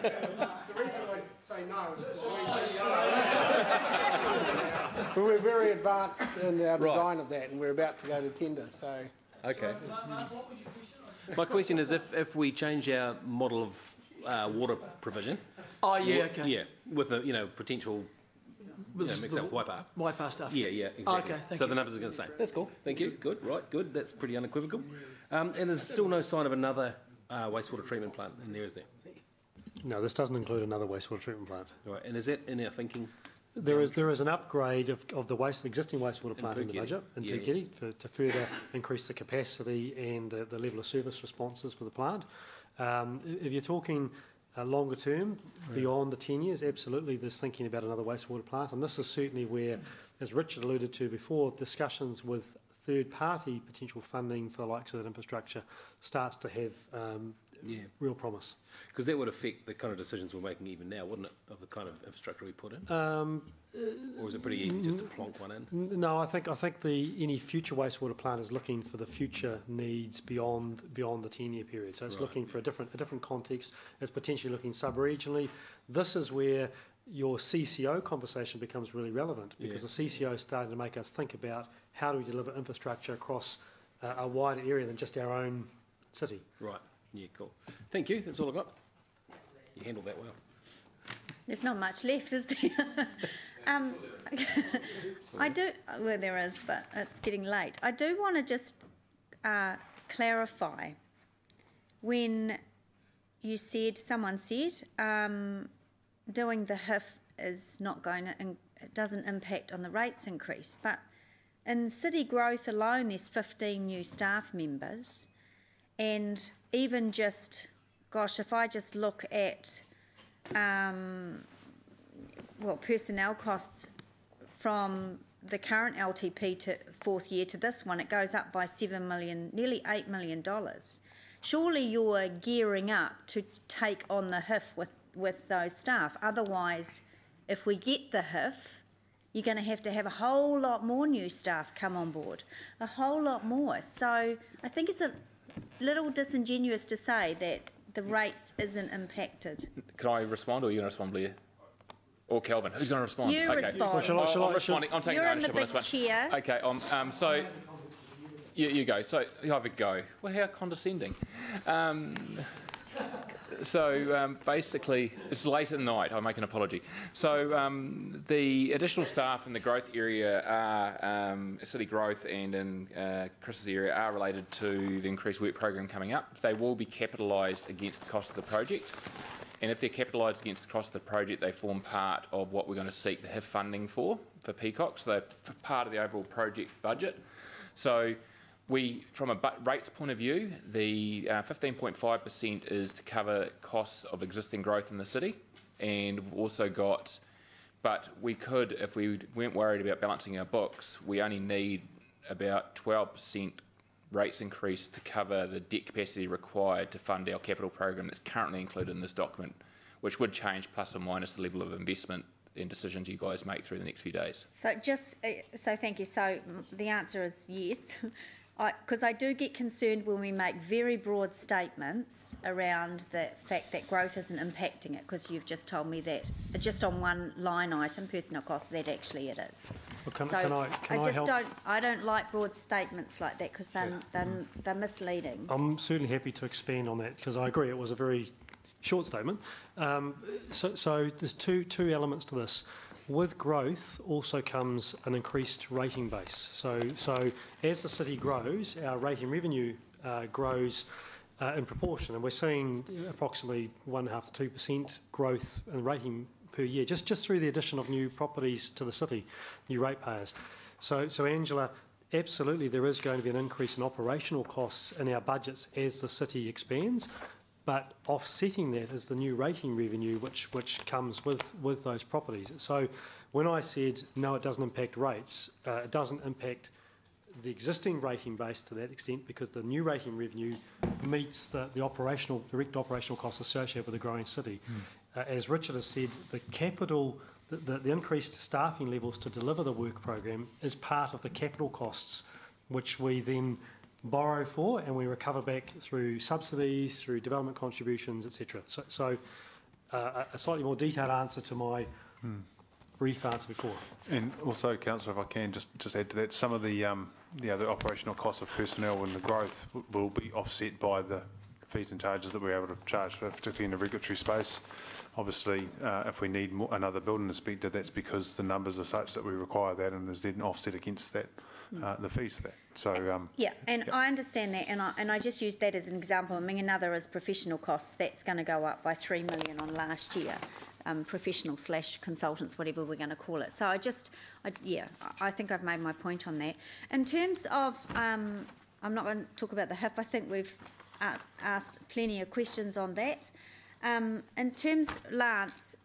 I say no is because we're very advanced in our design of that, and we're about to go to tender, so... Okay. My question is, if we change our model of water provision... Oh, yeah, okay. Yeah, with a, potential... mix up with Waipa stuff. Yeah, exactly. Okay, thank so you. the numbers are going to say. That's cool. Thank you. Good. Right. Good. That's pretty unequivocal. And there's still no sign of another wastewater treatment plant in there, is there? no, this doesn't include another wastewater treatment plant. Right. And is that in our thinking? There is an upgrade of the existing wastewater plant in the Puketi. budget in Yeah. Puketi to further increase the capacity and the level of service responses for the plant. If you're talking longer term, beyond the 10 years, absolutely there's thinking about another wastewater plant, and this is certainly where, as Richard alluded to before, discussions with third-party potential funding for the likes of that infrastructure starts to have real promise. Because that would affect the kind of decisions we're making even now, wouldn't it, of the kind of infrastructure we put in? Or is it pretty easy just to plonk one in? No, I think any future wastewater plant is looking for the future needs beyond the 10-year period. So it's looking for a different context. It's potentially looking sub-regionally. This is where your CCO conversation becomes really relevant, because the CCO is starting to make us think about how do we deliver infrastructure across a wider area than just our own city. Right. Yeah, cool. Thank you. That's all I've got. You handled that well. There's not much left, is there? Well, there is, but it's getting late. I do want to just clarify. When you said, someone said, doing the HIF is not going to, it doesn't impact on the rates increase, but in city growth alone, there's 15 new staff members, and even just, gosh, if I just look at personnel costs from the current LTP to fourth year to this one, it goes up by $7 million, nearly $8 million. Surely you're gearing up to take on the HIF with those staff. Otherwise, if we get the HIF, you're going to have a whole lot more new staff come on board, a whole lot more. So I think it's a little disingenuous to say that the rates isn't impacted. Can I respond, or are you going to respond, Blair? Or Kelvin? Who's going to respond? You respond. I'm responding. I'm taking You're in the ownership on this one. chair. Okay. So you go. So you have a go. Well, how condescending. Basically, it's late at night. I make an apology. So the additional staff in the growth area are city growth, and in Chris's area are related to the increased work program coming up. They will be capitalised against the cost of the project. And if they're capitalised against the cost of the project, they form part of what we're going to seek the HIF funding for Peacock. So they're part of the overall project budget. So from a rates point of view, the 15.5% is to cover costs of existing growth in the city. And we've also got, but we could, if we weren't worried about balancing our books, we only need about 12% rates increase to cover the debt capacity required to fund our capital program that's currently included in this document, which would change plus or minus the level of investment and decisions you guys make through the next few days. So so thank you. So the answer is yes. Because I do get concerned when we make very broad statements around the fact that growth isn't impacting it, because you've just told me that just on one line item, personnel costs, that actually it is. Well, I don't like broad statements like that, because they're misleading. I'm certainly happy to expand on that, because I agree it was a very short statement. So there's two elements to this. With growth also comes an increased rating base. So as the city grows, our rating revenue grows in proportion, and we're seeing approximately 1.5 to 2% growth in rating per year, just through the addition of new properties to the city, new ratepayers. So Angela, absolutely there is going to be an increase in operational costs in our budgets as the city expands. But offsetting that is the new rating revenue, which comes with those properties. So when I said, no, it doesn't impact rates, it doesn't impact the existing rating base to that extent, because the new rating revenue meets the direct operational costs associated with a growing city. As Richard has said, the capital, the increased staffing levels to deliver the work program is part of the capital costs, which we then borrow for and we recover back through subsidies, through development contributions, etc. So a slightly more detailed answer to my brief answer before. And also, Councillor, if I can just add to that, some of the operational costs of personnel and the growth will be offset by the fees and charges that we're able to charge, particularly in the regulatory space. Obviously, if we need another building inspector, that's because the numbers are such that we require that, and is then offset against that. The fees for that. So I understand that, and I just used that as an example. I mean, another is professional costs. That's going to go up by $3 million on last year. Professional / consultants, whatever we're going to call it. So I think I've made my point on that. In terms of, I'm not going to talk about the HIP. I think we've asked plenty of questions on that. In terms, Lance,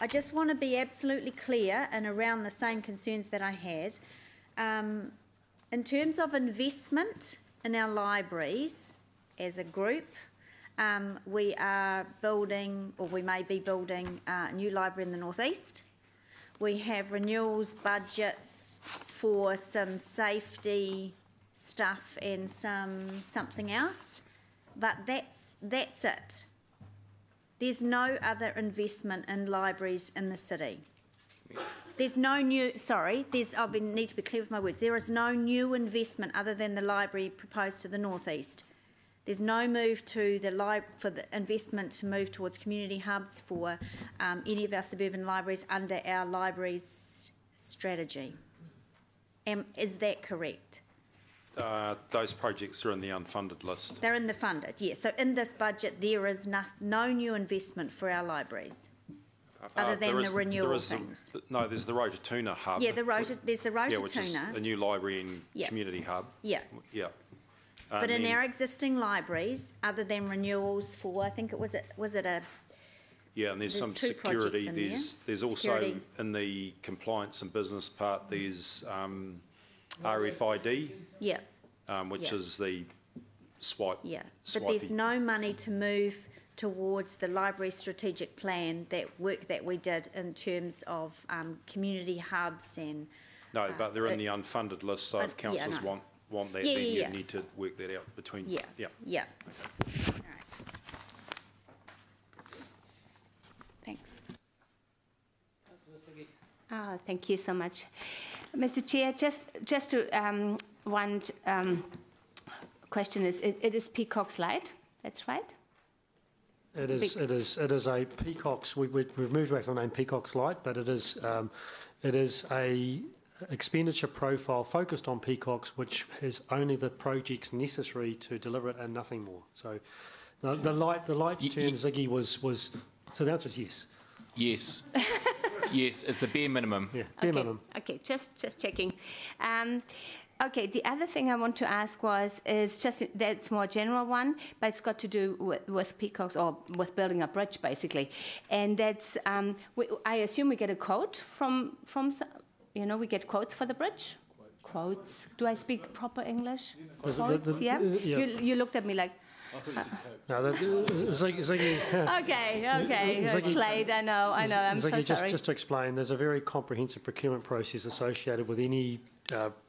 I just want to be absolutely clear and around the same concerns that I had. In terms of investment in our libraries as a group, we are building, or we may be building, a new library in the northeast. We have renewals budgets for some safety stuff and something else, but that's it. There's no other investment in libraries in the city. There's no new, need to be clear with my words. There is no new investment other than the library proposed to the northeast. There's no move for the investment to move towards community hubs for any of our suburban libraries under our libraries strategy. Is that correct? Those projects are in the unfunded list. They're in the funded, yes. So in this budget, there is no new investment for our libraries, other than the renewal things. There's the Rotatuna hub. Yeah, there's the Rotatuna. Which is a new library and community hub. Yeah. Yeah. But in our existing libraries, other than renewals for, I think was it a... Yeah, and there's some security. There's also in the compliance and business part, there's RFID, which is the swipe. Yeah, but there's no money to move towards the library strategic plan, that work that we did in terms of community hubs and... No, but they're in the unfunded list, so if councillors want that, then you need to work that out between... Yeah. Okay. All right. Thanks. Thank you so much. Mr. Chair, just to one question is, it is Peacock's Light, that's right? It is a Peacock's. We've moved away from the name Peacock's Light, but it is a expenditure profile focused on Peacocks, which has only the projects necessary to deliver it and nothing more. So the light term, Ziggy, was so the answer is yes. Yes. Yes, it's the bare minimum. Yeah, bare minimum. Okay, just checking. Okay, the other thing I want to ask is just that's more general one, but it's got to do with Peacocks, or with building a bridge basically, and that's I assume we get a quote from we get quotes for the bridge. Quotes. Do I speak proper English? Quotes. Yeah. You looked at me like. No, Ziggy, Okay, Slade, I know, I'm so Ziggy, sorry. just to explain, there's a very comprehensive procurement process associated with any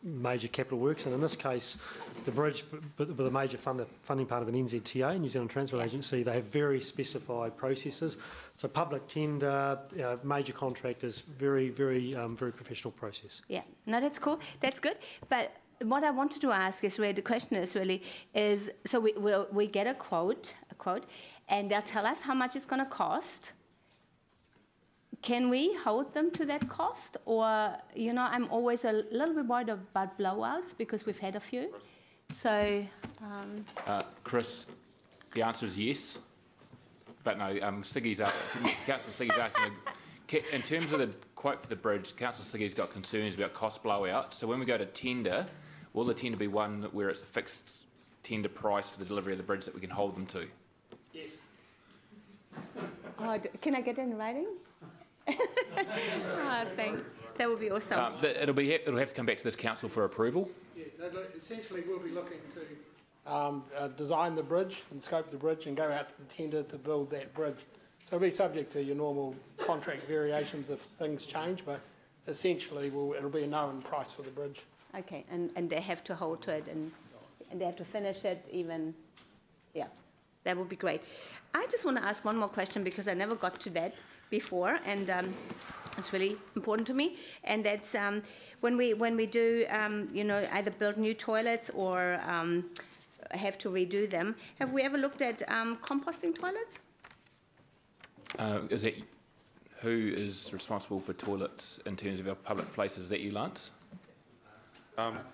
major capital works, and in this case, the bridge, with a major funding part of an NZTA, New Zealand Transport Agency, they have very specified processes. So public tender, major contractors, very professional process. Yeah, no, that's cool, that's good, but what I wanted to ask is really, the question is really, so we get a quote, and they'll tell us how much it's going to cost. Can we hold them to that cost? Or, you know, I'm always a little bit worried about blowouts because we've had a few. So, Chris, the answer is yes. But no, Siggy's Councillor Siggy's asking, in terms of the quote for the bridge, Councillor Siggy's got concerns about cost blowout. So when we go to tender, will the tender be one where it's a fixed tender price for the delivery of the bridge that we can hold them to? Yes. oh, can I get in writing? Thanks. That would be awesome. It'll have to come back to this council for approval. Yeah, essentially we'll be looking to design the bridge and scope the bridge and go out to the tender to build that bridge. So it'll be subject to your normal contract variations if things change, but essentially it'll be a known price for the bridge. Okay, and they have to hold to it and they have to finish it even, yeah, that would be great. I just want to ask one more question because I never got to that before, and it's really important to me, and that's when we do, you know, either build new toilets or have to redo them, have we ever looked at composting toilets? Who is responsible for toilets in terms of our public places? Is that you, Lance?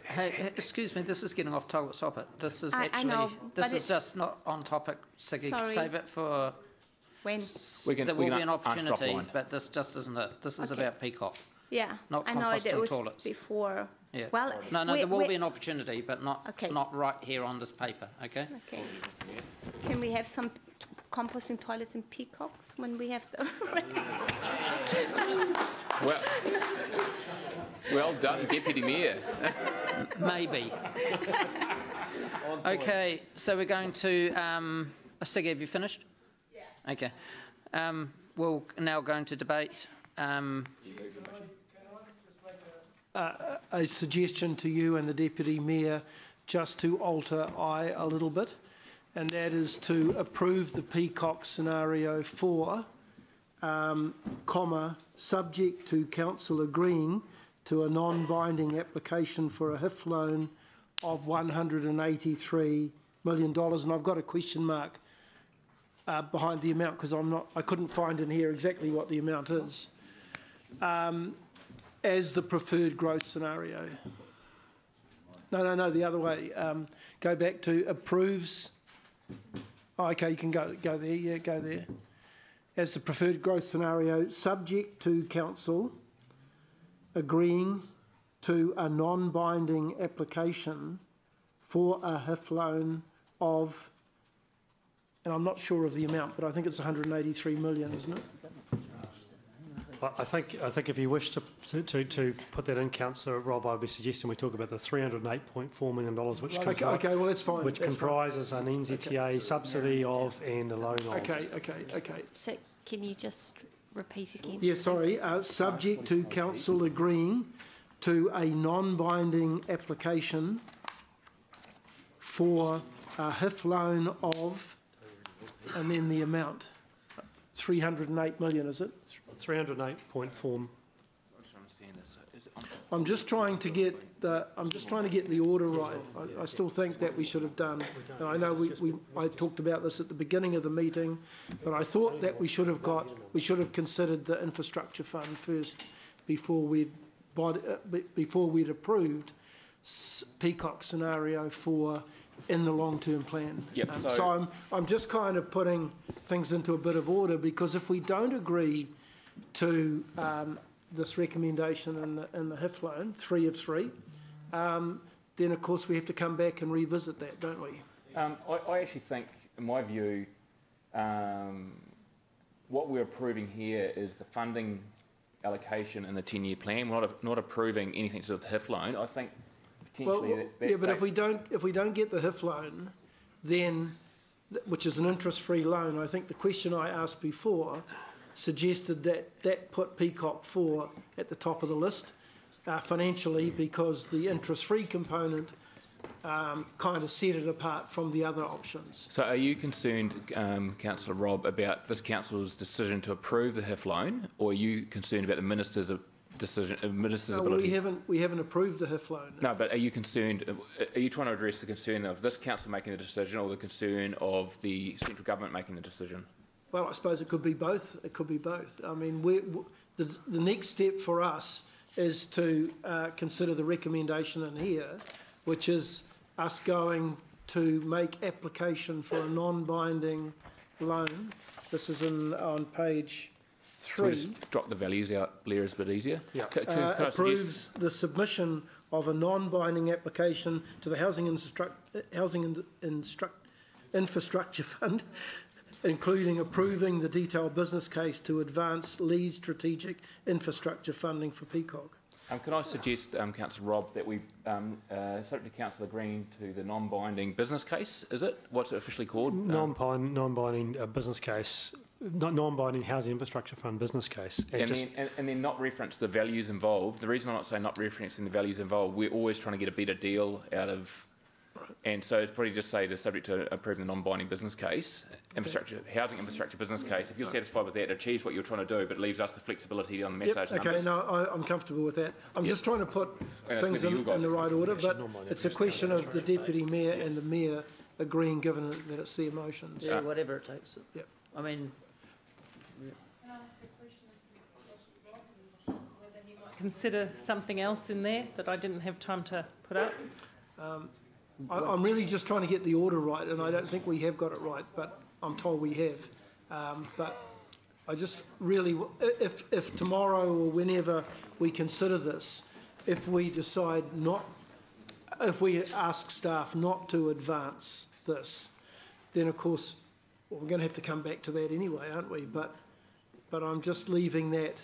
Hey, excuse me, this is getting off topic. This is actually, know, this is just not on topic, Siggy. Sorry. Save it for, When? there will be an opportunity, but this just isn't it. This is Okay. about Peacock, Yeah, not I know composting it was toilets. before. Yeah. Well, No, there will be an opportunity, but Okay. not right here on this paper, okay? Okay. Can we have some composting toilets in Peacocks when we have them? Well done, Deputy Mayor. Maybe. Okay, so we're going to, Siggy, have you finished? Yeah. Okay. We'll now go into debate. A suggestion to you and the Deputy Mayor just to alter I a little bit, and that is to approve the Peacock scenario 4, subject to Council agreeing to a non-binding application for a HIF loan of $183 million. And I've got a question mark behind the amount because I couldn't find in here exactly what the amount is. As the preferred growth scenario. No, the other way. Go back to approves. Oh, okay, you can go there. Yeah, go there. As the preferred growth scenario, subject to Council agreeing to a non-binding application for a HIF loan of, and I'm not sure of the amount, but I think it's 183 million, isn't it? I think if you wish to put that in, Councillor Rob, I'd be suggesting we talk about the $308.4 million, which okay, well that's fine. Which comprises an NZTA subsidy of and a loan of. Okay. So can you just repeat again? Yeah, sorry. Subject to Council agreeing to a non-binding application for a HIF loan of, and then the amount, 308 million, is it? 308.4. I'm just trying to get the order right. I still think that we should have done, and I know I talked about this at the beginning of the meeting, but I thought that we should have considered the infrastructure fund first before we'd approved Peacock scenario 4 in the long-term plan. Yep, so I'm just kind of putting things into a bit of order, because if we don't agree to this recommendation in the HIF loan, 3 of 3, then of course we have to come back and revisit that, don't we? I actually think, in my view, what we're approving here is the funding allocation in the 10-year plan. We're not approving anything to do with the HIF loan. I think potentially but if we don't get the HIF loan, then which is an interest-free loan. I think the question I asked before suggested that put Peacock 4 at the top of the list financially, because the interest-free component kind of set it apart from the other options. So are you concerned, Councillor Rob, about this council's decision to approve the HIF loan, or are you concerned about the minister's decision, minister's ability? We haven't approved the HIF loan. No, but are you concerned, are you trying to address the concern of this council making the decision, or the concern of the central government making the decision? Well, I suppose it could be both. It could be both. I mean, the next step for us is to consider the recommendation in here, which is us going to make application for a non-binding loan. This is on page 3. So just drop the values out, Blair, is a bit easier. Yeah. Approves the submission of a non-binding application to the Housing Infrastructure Fund, including approving the detailed business case to advance Leeds strategic infrastructure funding for Peacock. Can I suggest, Councillor Rob, that we, subject to council agreeing to the non-binding business case, is it? What's it officially called? Non-binding business case, non-binding housing infrastructure fund business case. And then not reference the values involved. The reason I'm not saying not referencing the values involved, we're always trying to get a better deal out of, and so it's probably just say the subject to approving the non-binding business case, housing infrastructure business case. If you're satisfied with that, it achieves what you're trying to do, but leaves us the flexibility on the message. Yep, okay, no, I'm comfortable with that. I'm just trying to put things in the right order, but it's a question of the Deputy Mayor and the Mayor agreeing, given that it's their motions. Yeah, whatever it takes. Yep. I mean, Consider something else in there that I didn't have time to put up. I'm really just trying to get the order right, and I don't think we have got it right, but I'm told we have. But I just really, if tomorrow or whenever we consider this, if we decide not, if we ask staff not to advance this, then of course, well, we're going to have to come back to that anyway, aren't we? But I'm just leaving that.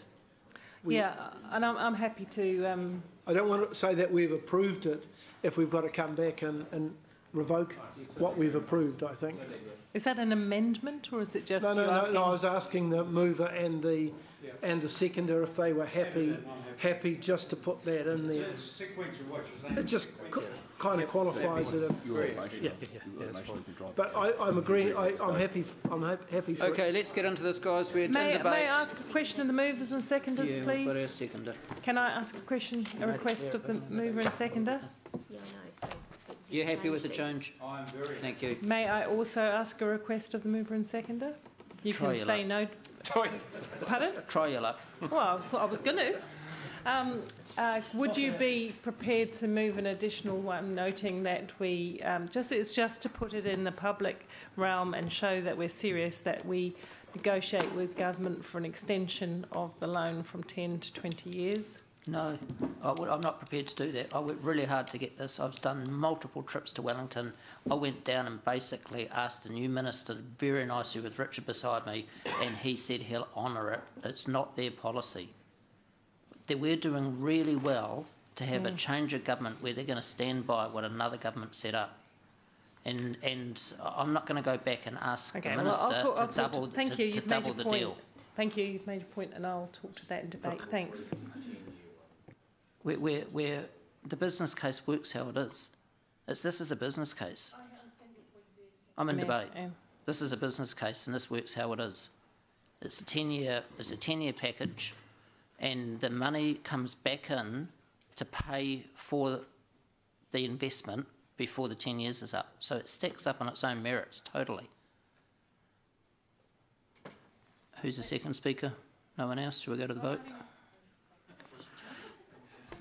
Yeah, and I'm happy to... I don't want to say that we've approved it if we've got to come back and revoke what we've approved, I think. Is that an amendment, or is it just No, I was asking the mover and the seconder if they were happy just to put that in there. It just kind of qualifies it. But I'm agreeing. I'm happy. I'm happy for okay, let's get into this, guys. We're in debate. May I ask a question of the movers and seconders, yeah, please? We've got our seconder. Can I ask a request of the mover and seconder? You happy with the change? I'm very. Thank you. May I also ask a request of the mover and seconder? You Try can say no. Pardon? Try your luck. Well, I thought I was going to. Would you be prepared to move an additional one, noting that we it's just to put it in the public realm and show that we're serious, that we negotiate with government for an extension of the loan from 10 to 20 years? No, I'm not prepared to do that. I worked really hard to get this. I've done multiple trips to Wellington. I went down and basically asked the new minister very nicely, with Richard beside me, and he said he'll honour it. It's not their policy. We're doing really well to have a change of government where they're going to stand by what another government set up. And I'm not going to go back and ask the minister to double the deal. Thank you, you've made a point, and I'll talk to that in debate. Thanks. Where the business case works how it is. This is a business case. I'm in debate. Yeah. This is a business case, and this works how it is. It's a 10-year package, and the money comes back in to pay for the investment before the 10 years is up. So it stacks up on its own merits totally. Who's the second speaker? No one else? Shall we go to the vote?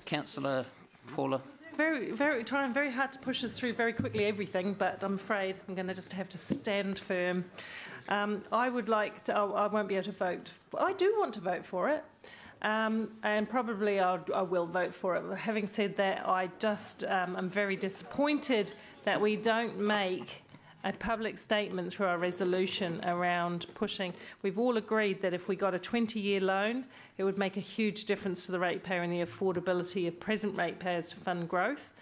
Councillor Paula. Trying very hard to push us through very quickly everything, but I'm afraid I'm going to just have to stand firm. I would like to, I won't be able to vote. I do want to vote for it, and probably I will vote for it. Having said that, I just am very disappointed that we don't make a public statement through our resolution around pushing. We've all agreed that if we got a 20-year loan, it would make a huge difference to the ratepayer and the affordability of present ratepayers to fund growth.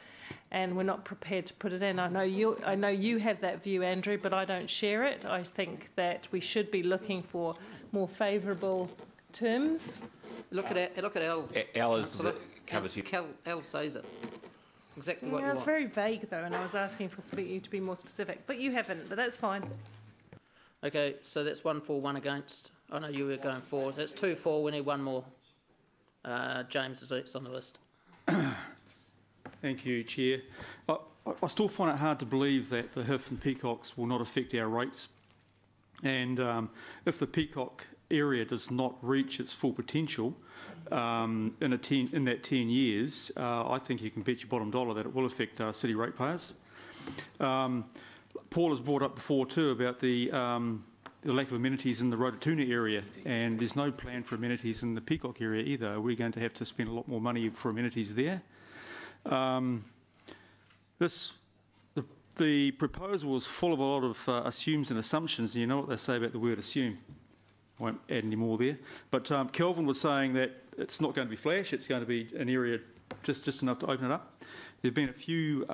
and we're not prepared to put it in. I know you have that view, Andrew, but I don't share it. I think that we should be looking for more favourable terms. Look at Al. Al is covers you. Al says it. Exactly what you It's want. very vague though, and I was asking for you to be more specific, but you haven't, but that's fine. Okay, so that's 1 for, 1 against. I know you were going for. That's 2 for. We need one more. James is next on the list. Thank you, Chair. I still find it hard to believe that the HIF and peacocks will not affect our rates. And if the peacock area does not reach its full potential in that 10 years, I think you can bet your bottom dollar that it will affect our city ratepayers. Paul has brought up before too about the lack of amenities in the Rototuna area, and there's no plan for amenities in the Peacock area either. We're going to have to spend a lot more money for amenities there. The proposal is full of a lot of assumes and assumptions, and you know what they say about the word assume. I won't add any more there. But Kelvin was saying that it's not going to be flash, it's going to be an area just enough to open it up. There have been a few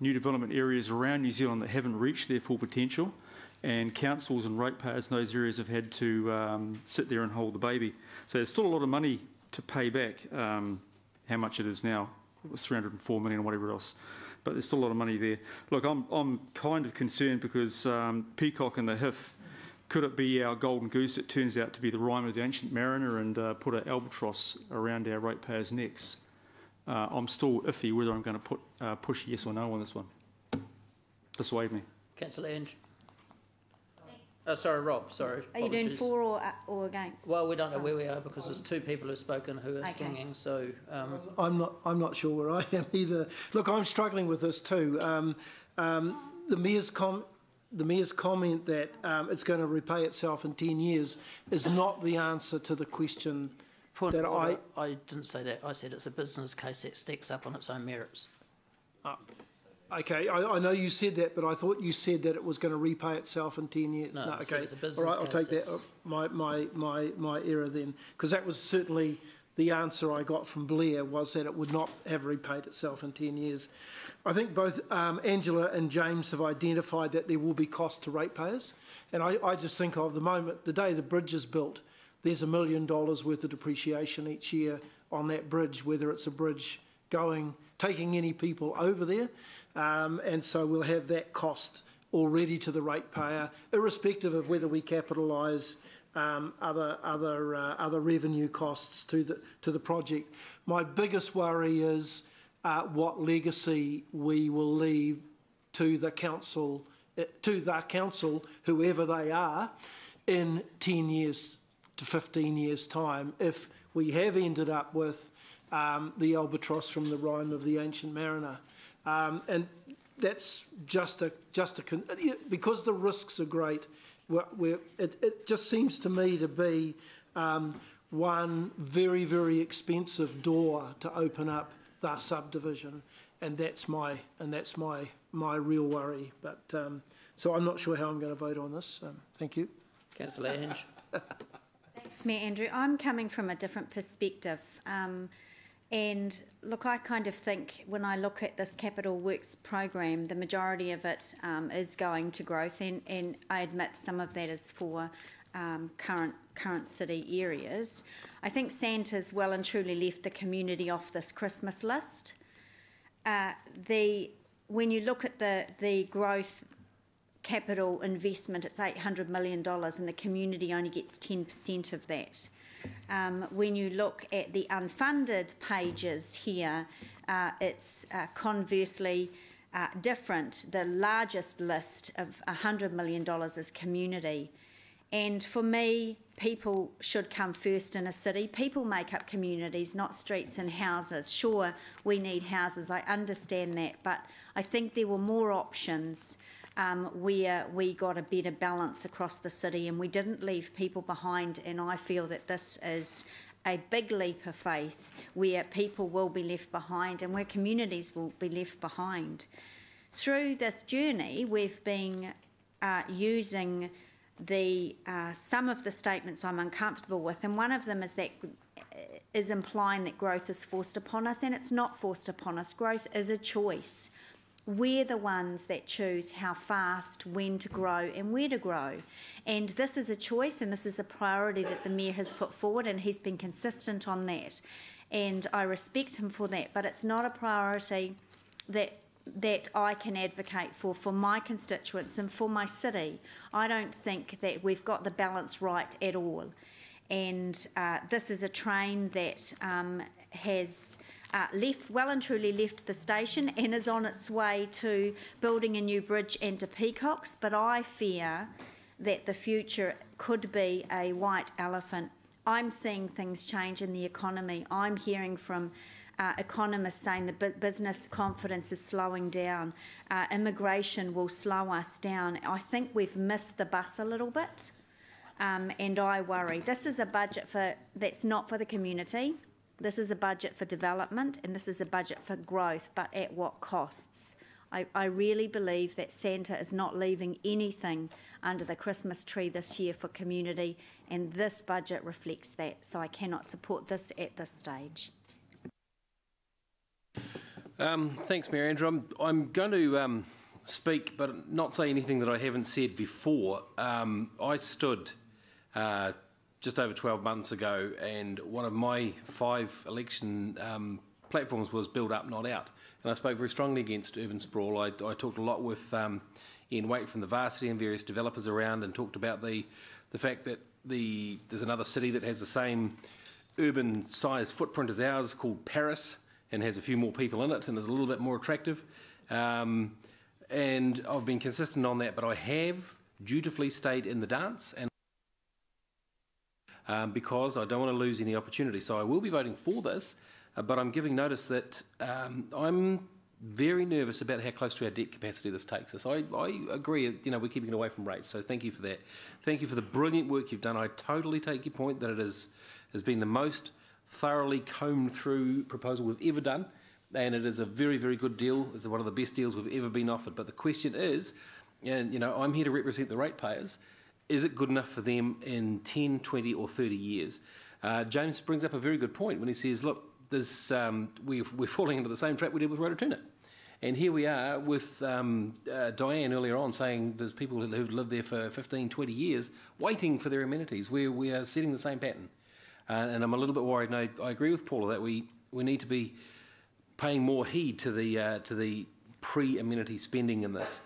new development areas around New Zealand that haven't reached their full potential, and councils and ratepayers in those areas have had to sit there and hold the baby. So there's still a lot of money to pay back, how much it is now. It was 304 million or whatever else. But there's still a lot of money there. Look, I'm kind of concerned because Peacock and the HIF, could it be our golden goose? It turns out to be the rhyme of the ancient mariner and put an albatross around our ratepayers' necks. I'm still iffy whether I'm going to push yes or no on this one. Dissuade me. Councillor Ange. Sorry, Rob, sorry. Are you doing for or against? Well, we don't know where we are because there's 2 people who've spoken who are swinging, so... I'm not sure where I am either. Look, I'm struggling with this too. The Mayor's comment that it's going to repay itself in 10 years is not the answer to the question that I didn't say that. I said it's a business case that stacks up on its own merits. Okay, I know you said that, but I thought you said that it was going to repay itself in 10 years. No, okay, it's a business all right, I'll case. take that. My error then, because that was certainly the answer I got from Blair, was that it would not have repaid itself in 10 years. I think both Angela and James have identified that there will be cost to ratepayers, and I just think of the day the bridge is built, there's $1 million worth of depreciation each year on that bridge, whether it's a bridge taking any people over there. And so we'll have that cost already to the ratepayer, irrespective of whether we capitalise other revenue costs to the project. My biggest worry is what legacy we will leave to the council, whoever they are, in 10 years to 15 years' time, if we have ended up with the albatross from the rhyme of the ancient mariner. And that's just because the risks are great. It just seems to me to be one very, very expensive door to open up the subdivision, and that's my real worry. But so I'm not sure how I'm going to vote on this. Thank you, Councillor Ange. Thanks, Mayor Andrew. I'm coming from a different perspective. And look, I kind of think when I look at this Capital Works program, the majority of it is going to growth, and I admit some of that is for current city areas. I think Santa's well and truly left the community off this Christmas list. When you look at the growth capital investment, it's $800 million, and the community only gets 10% of that. When you look at the unfunded pages here, it's conversely different. The largest list of $100 million is community. And for me, people should come first in a city. People make up communities, not streets and houses. Sure, we need houses, I understand that, but I think there were more options where we got a better balance across the city and we didn't leave people behind, and I feel that this is a big leap of faith where people will be left behind and where communities will be left behind. Through this journey, we've been using some of the statements I'm uncomfortable with, and one of them is that is implying that growth is forced upon us, and it's not forced upon us. Growth is a choice. We're the ones that choose how fast, when to grow and where to grow. And this is a choice, and this is a priority that the Mayor has put forward, and he's been consistent on that. And I respect him for that, but it's not a priority that I can advocate for my constituents and for my city. I don't think that we've got the balance right at all. And this is a train that has well and truly left the station and is on its way to building a new bridge and to Peacocks, but I fear that the future could be a white elephant. I'm seeing things change in the economy. I'm hearing from economists saying that business confidence is slowing down. Immigration will slow us down. I think we've missed the bus a little bit, and I worry. This is a budget that's not for the community. This is a budget for development, and this is a budget for growth, but at what costs? I really believe that Santa is not leaving anything under the Christmas tree this year for community, and this budget reflects that, so I cannot support this at this stage. Thanks, Mary Andrew. I'm going to speak, but not say anything that I haven't said before. I stood just over 12 months ago, and one of my 5 election platforms was build up, not out. And I spoke very strongly against urban sprawl. I talked a lot with Ian Waite from the Varsity and various developers around, and talked about the fact that there's another city that has the same urban size footprint as ours called Paris, and has a few more people in it and is a little bit more attractive. And I've been consistent on that, but I have dutifully stayed in the dance, and because I don't want to lose any opportunity. So I will be voting for this, but I'm giving notice that I'm very nervous about how close to our debt capacity this takes us. I agree, we're keeping it away from rates, so thank you for that. Thank you for the brilliant work you've done. I totally take your point that it has been the most thoroughly combed through proposal we've ever done, and it is a very, very good deal. It's one of the best deals we've ever been offered. But the question is, and I'm here to represent the ratepayers, is it good enough for them in 10, 20 or 30 years? James brings up a very good point when he says, look, we're falling into the same trap we did with Rototuna. And here we are with Diane earlier on saying there's people who've lived there for 15, 20 years waiting for their amenities. We are setting the same pattern. And I'm a little bit worried, and I agree with Paula that we need to be paying more heed to the pre-amenity spending in this.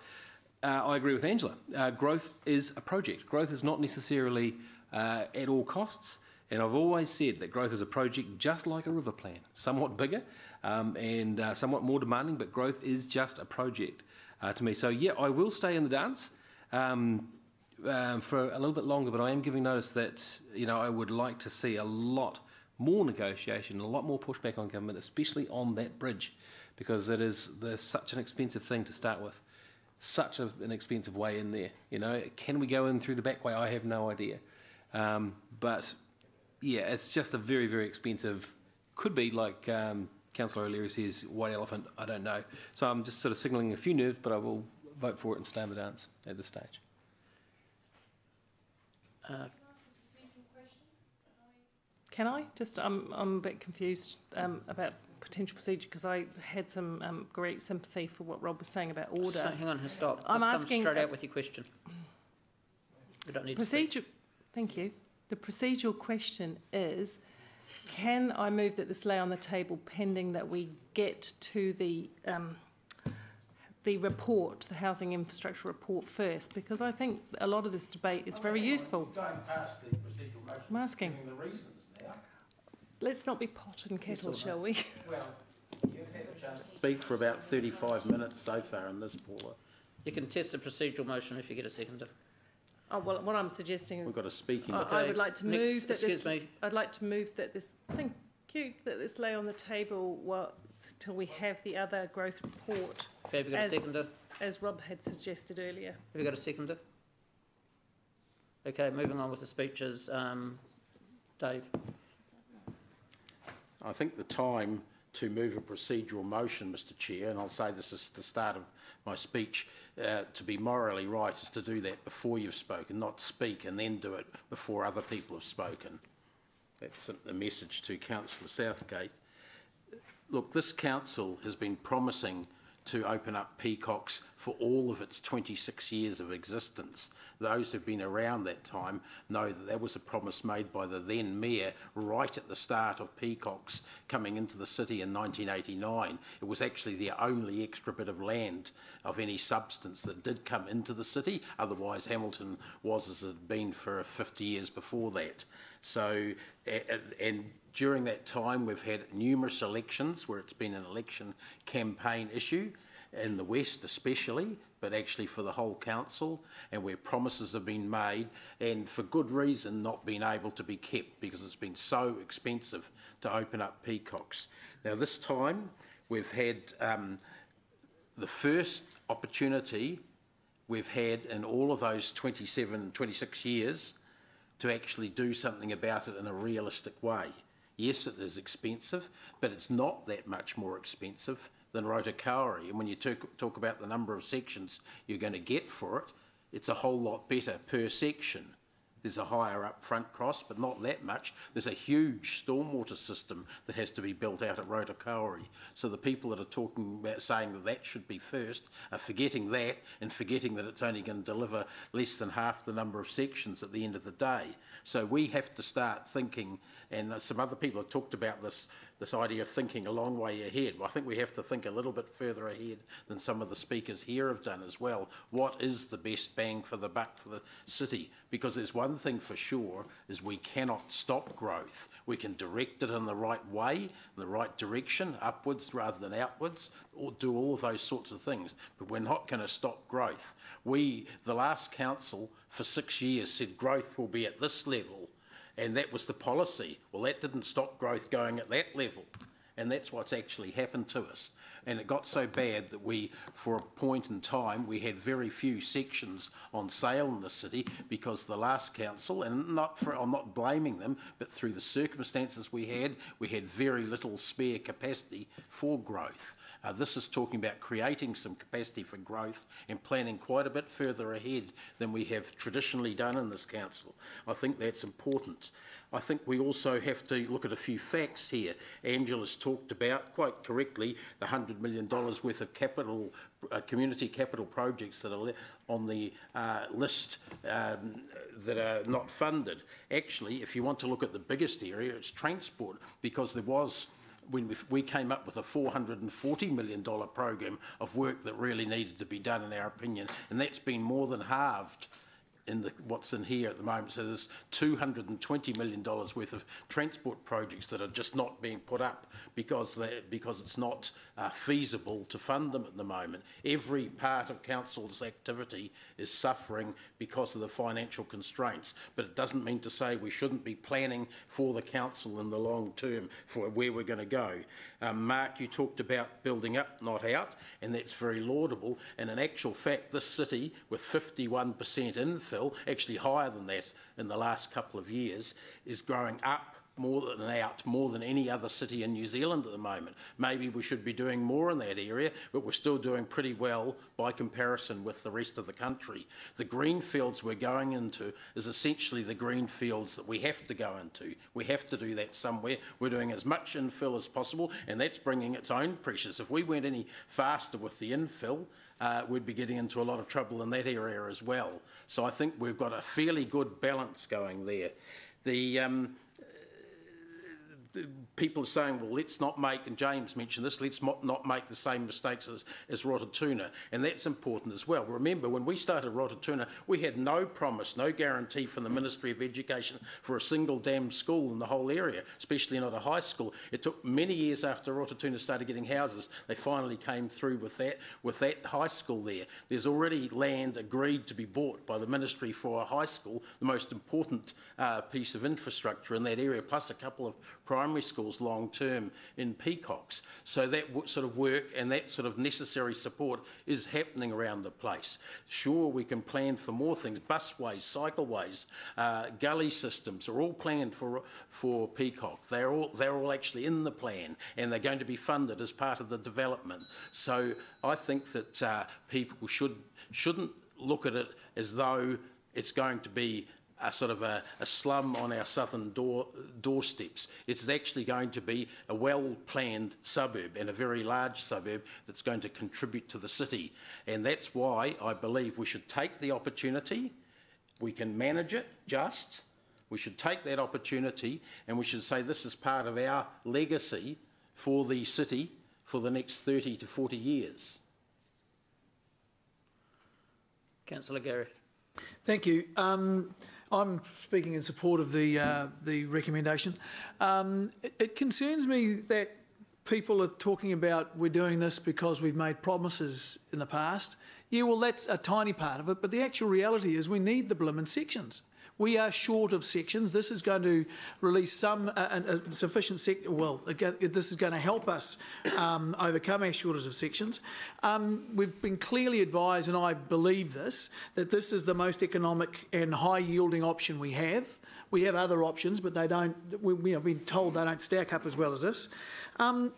I agree with Angela. Growth is a project. Growth is not necessarily at all costs, and I've always said that growth is a project just like a river plan, somewhat bigger and somewhat more demanding, but growth is just a project to me. So yeah, I will stay in the dance for a little bit longer, but I am giving notice that I would like to see a lot more negotiation, a lot more pushback on government, especially on that bridge, because there's such an expensive thing to start with, such an expensive way in there. Can we go in through the back way? I have no idea, but yeah, it's just a very, very expensive. Could be like Councillor O'Leary says, white elephant. I don't know. So I'm just sort of signalling a few nerves, but I will vote for it and stay in the dance at this stage. Can I just? I'm a bit confused about potential procedure, because I had some great sympathy for what Rob was saying about order. So, hang on, stop. I'm Just asking come straight out with your question. We don't need procedure. To thank you. The procedural question is: can I move that this lay on the table pending that we get to the report, the housing infrastructure report first? Because I think a lot of this debate is very useful. Going past the procedural motion, I'm asking. giving the reasons now. Let's not be pot and kettle, shall we? Well, you've had a chance to speak for about 35 minutes so far in this, Paula. You can test the procedural motion if you get a seconder. Oh, well, what I'm suggesting. We've got a speaking. I would like to move that excuse me. I'd like to move that this. Thank you. That this lay on the table till we have the other growth report. Have you got a seconder? As Rob had suggested earlier. Have you got a seconder? Okay, moving on with the speeches. Dave. I think the time to move a procedural motion, Mr Chair, and I'll say this is the start of my speech, to be morally right is to do that before you've spoken, not speak and then do it before other people have spoken. That's a message to Councillor Southgate. Look, this council has been promising to open up Peacocks for all of its 26 years of existence. Those who've been around that time know that that was a promise made by the then mayor right at the start of Peacocks coming into the city in 1989. It was actually the only extra bit of land of any substance that did come into the city. Otherwise, Hamilton was as it had been for 50 years before that. So, and during that time, we've had numerous elections where it's been an election campaign issue, in the West especially, but actually for the whole council, and where promises have been made, and for good reason not been able to be kept because it's been so expensive to open up Peacocks. Now this time, we've had the first opportunity we've had in all of those 26 years to actually do something about it in a realistic way. Yes, it is expensive, but it's not that much more expensive than Rotokauri. And when you talk about the number of sections you're going to get for it, it's a whole lot better per section. There's a higher upfront cost, but not that much. There's a huge stormwater system that has to be built out at Rotokauri. So the people that are talking about saying that that should be first are forgetting that and forgetting that it's only going to deliver less than half the number of sections at the end of the day. So we have to start thinking, and some other people have talked about this idea of thinking a long way ahead. Well, I think we have to think a little bit further ahead than some of the speakers here have done as well. What is the best bang for the buck for the city? Because there's one thing for sure, is we cannot stop growth. We can direct it in the right way, in the right direction, upwards rather than outwards, or do all of those sorts of things. But we're not going to stop growth. The last council for 6 years said growth will be at this level, and that was the policy. Well, that didn't stop growth going at that level. And that's what's actually happened to us. And it got so bad that we, for a point in time, we had very few sections on sale in the city because the last council, and I'm not blaming them, but through the circumstances we had very little spare capacity for growth. This is talking about creating some capacity for growth and planning quite a bit further ahead than we have traditionally done in this council. I think that's important. I think we also have to look at a few facts here. Angela's talked about, quite correctly, the $100 million worth of capital, community capital projects that are on the list that are not funded. Actually, if you want to look at the biggest area, it's transport, because there was, when we came up with a $440 million program of work that really needed to be done, in our opinion, and that's been more than halved in what's in here at the moment. So there's $220 million worth of transport projects that are just not being put up because it's not feasible to fund them at the moment. Every part of council's activity is suffering because of the financial constraints, but it doesn't mean to say we shouldn't be planning for the council in the long term for where we're going to go. Mark, you talked about building up, not out, and that's very laudable. And in actual fact, this city, with 51% infill, actually higher than that in the last couple of years, is growing up more than out, more than any other city in New Zealand at the moment. Maybe we should be doing more in that area, but we're still doing pretty well by comparison with the rest of the country. The green fields we're going into is essentially the green fields that we have to go into. We have to do that somewhere. We're doing as much infill as possible, and that's bringing its own pressures. If we went any faster with the infill, we'd be getting into a lot of trouble in that area as well. So I think we've got a fairly good balance going there. People are saying, well, let's not make, and James mentioned this, let's not make the same mistakes as Rotatuna, and that's important as well. Remember, when we started Rotatuna, we had no promise, no guarantee from the Ministry of Education for a single damn school in the whole area, especially not a high school. It took many years after Rotatuna started getting houses, they finally came through with that high school there. There's already land agreed to be bought by the Ministry for a high school, the most important piece of infrastructure in that area, plus a couple of primary schools long term in Peacocks. So that sort of work and that sort of necessary support is happening around the place. Sure, we can plan for more things, busways, cycleways, gully systems are all planned for Peacock. They're all actually in the plan, and they're going to be funded as part of the development. So I think that people shouldn't look at it as though it's going to be sort of a slum on our southern doorsteps. It's actually going to be a well-planned suburb, and a very large suburb that's going to contribute to the city. And that's why I believe we should take the opportunity. We can manage it just. We should take that opportunity, and we should say this is part of our legacy for the city for the next 30 to 40 years. Councillor Garrett. Thank you. I'm speaking in support of the recommendation. It concerns me that people are talking about we're doing this because we've made promises in the past. Yeah, well, that's a tiny part of it, but the actual reality is we need the blimmin' sections. We are short of sections. This is going to release some sufficient this is going to help us overcome our shortage of sections. We've been clearly advised, and I believe this, that this is the most economic and high-yielding option we have. We have other options, but they don't. We've been told they don't stack up as well as this. And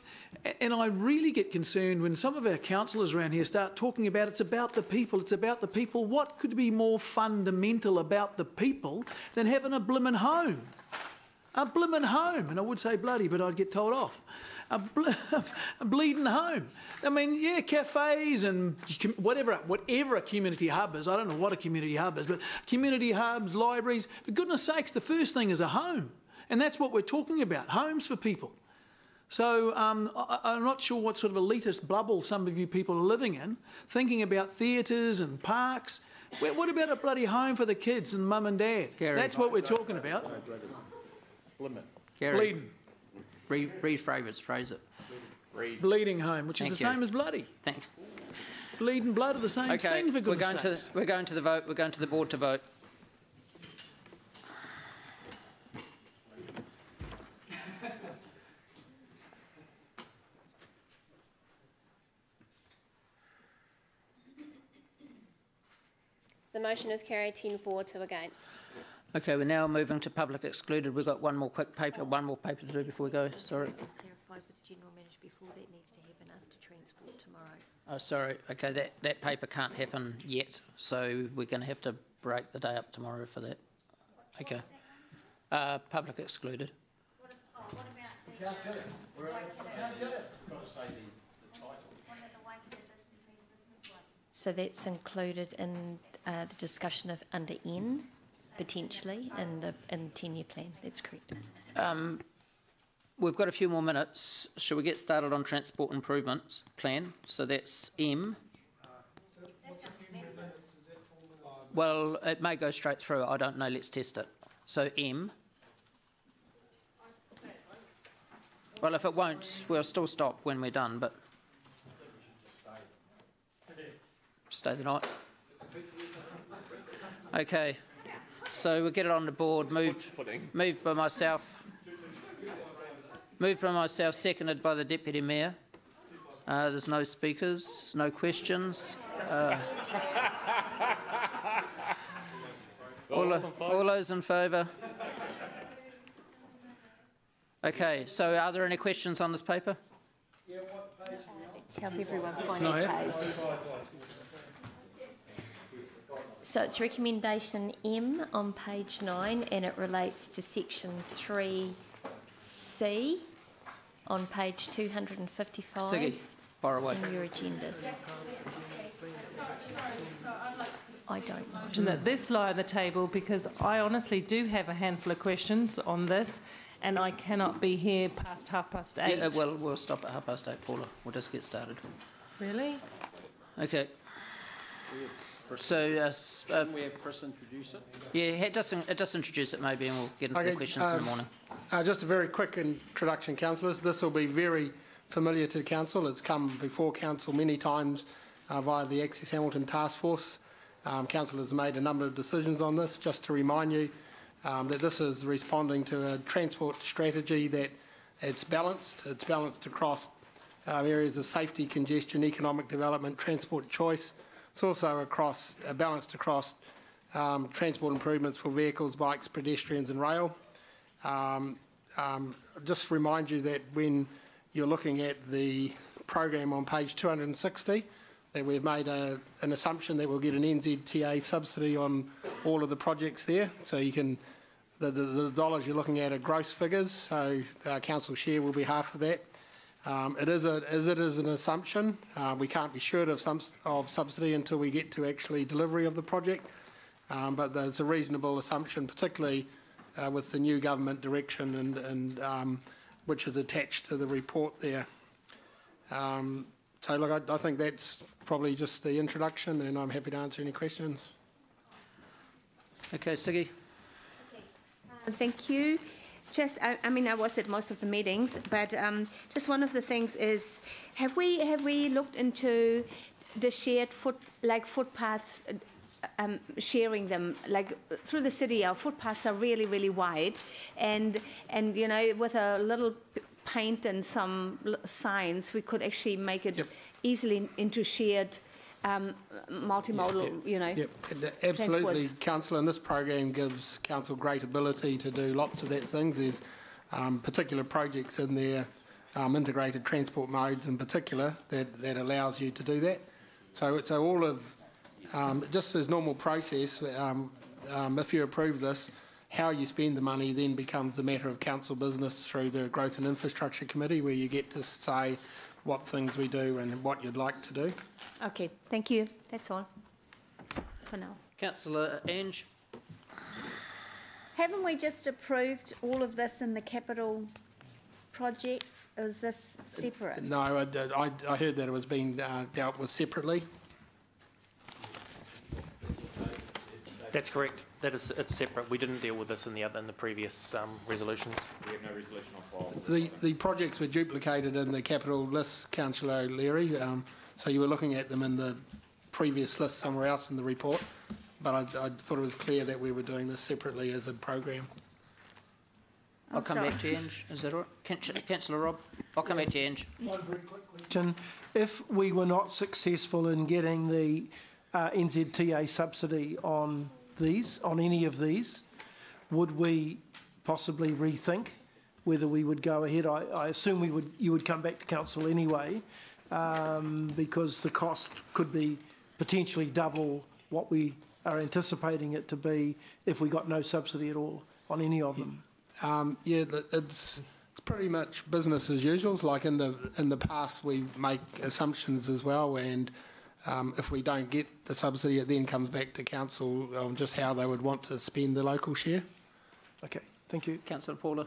I really get concerned when some of our councillors around here start talking about it's about the people, it's about the people. What could be more fundamental about the people than having a blimmin' home? A blimmin' home. And I would say bloody, but I'd get told off. A bleeding home. I mean, yeah, cafes and whatever a community hub is. I don't know what a community hub is, but community hubs, libraries. For goodness sakes, the first thing is a home. And that's what we're talking about, homes for people. So I'm not sure what sort of elitist bubble some of you people are living in, thinking about theatres and parks. What about a bloody home for the kids and mum and dad? Gary. That's what we're talking about. Gary, Bleeding. Phrase it. Bleeding home, which is the same as bloody. Thanks. Bleed and blood are the same thing, for goodness sakes. We're going to the vote. We're going to the board to vote. The motion is carried 10-4, 2 against. Okay, we're now moving to public excluded. We've got one more paper to do before we go. Sorry. Clarify with the General Manager before that needs to happen after transport tomorrow. Oh, sorry. Okay, that paper can't happen yet, so we're going to have to break the day up tomorrow for that. Okay. Public excluded. What about the... So that's included in the discussion of under N, potentially, in the 10-year plan. That's correct. We've got a few more minutes. Shall we get started on transport improvements plan? So that's M. Well, it may go straight through. I don't know. Let's test it. So M. Well, if it won't, we'll still stop when we're done, but... Stay the night. Okay, so we'll get it on the board. Moved by myself. Moved by myself, seconded by the Deputy Mayor. There's no speakers, no questions. All those in favour? Okay, so are there any questions on this paper? Let's help everyone find that page. So it's recommendation M on page 9, and it relates to section 3C on page 255 Siggy, far away. in your agendas. I don't know. That this lie on the table, because I honestly do have a handful of questions on this, and I cannot be here past 8:30. Yeah, well, we'll stop at 8:30, Paula. We'll just get started. Really? Okay. So, shouldn't we have Chris introduce it? Yeah, just introduce it maybe, and we'll get into the questions in the morning. Just a very quick introduction, councillors. This will be very familiar to the council. It's come before council many times via the Access Hamilton Task Force. Councillors made a number of decisions on this. Just to remind you that this is responding to a transport strategy that it's balanced. It's balanced across areas of safety, congestion, economic development, transport choice. It's also balanced across transport improvements for vehicles, bikes, pedestrians and rail. Just remind you that when you're looking at the program on page 260, that we've made an assumption that we'll get an NZTA subsidy on all of the projects there. So you can, the dollars you're looking at are gross figures, so our council share will be half of that. It is an assumption. We can't be sure of subsidy until we get to actually delivery of the project, but there's a reasonable assumption, particularly with the new government direction and which is attached to the report there. So look, I think that's probably just the introduction, and I'm happy to answer any questions. Okay, Siggy. Thank you. Just, I mean, I was at most of the meetings, but just one of the things is, have we looked into the shared footpaths, sharing them, like through the city? Our footpaths are really, really wide, and you know, with a little paint and some signs, we could actually make it easily into shared multimodal, you know. Yep, absolutely, Councillor, and this program gives Council great ability to do lots of that things. There's particular projects in there, integrated transport modes in particular, that allows you to do that. So all of, just as normal process, if you approve this, how you spend the money then becomes a matter of council business through the Growth and Infrastructure Committee, where you get to say what things we do and what you'd like to do. Okay, thank you. That's all for now. Councillor Ange. Haven't we just approved all of this in the capital projects? Or is this separate? No, I heard that it was being dealt with separately. That's correct. It's separate. We didn't deal with this in the previous resolutions. We have no resolution on file. The projects were duplicated in the capital list, Councillor O'Leary. So you were looking at them in the previous list somewhere else in the report, but I thought it was clear that we were doing this separately as a program. I'll come back to you, Ange. Is that all right? Councillor Rob, I'll come back to you, Ange. One very quick question. If we were not successful in getting the NZTA subsidy on any of these, would we possibly rethink whether we would go ahead? I assume you would come back to council anyway, because the cost could be potentially double what we are anticipating it to be if we got no subsidy at all on any of them. Yeah, it's pretty much business as usual. Like in the past, we make assumptions as well, and if we don't get the subsidy, it then comes back to council on just how they would want to spend the local share. Okay, thank you. Councillor Paula.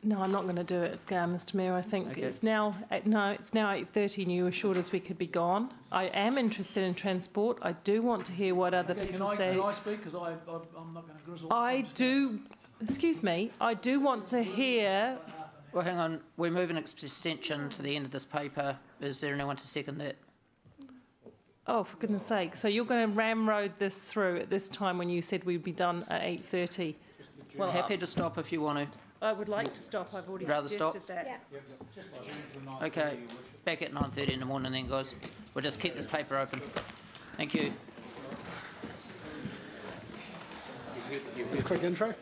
No, I'm not going to do it, Mr Mayor. I think it's now 8:30 and you assured us we could be gone. I am interested in transport. I do want to hear what other people say. Can I speak? Because I'm not going to grizzle. Excuse me, I do want to hear... Well, hang on. We're moving extension to the end of this paper. Is there anyone to second that? Oh, for goodness sake. So you're going to ramrod this through at this time when you said we'd be done at 8:30? Well, happy to stop if you want to. I would like to stop. I've already suggested that. Yeah. Okay, back at 9:30 in the morning then, guys. We'll just keep this paper open. Thank you. Just a quick intro.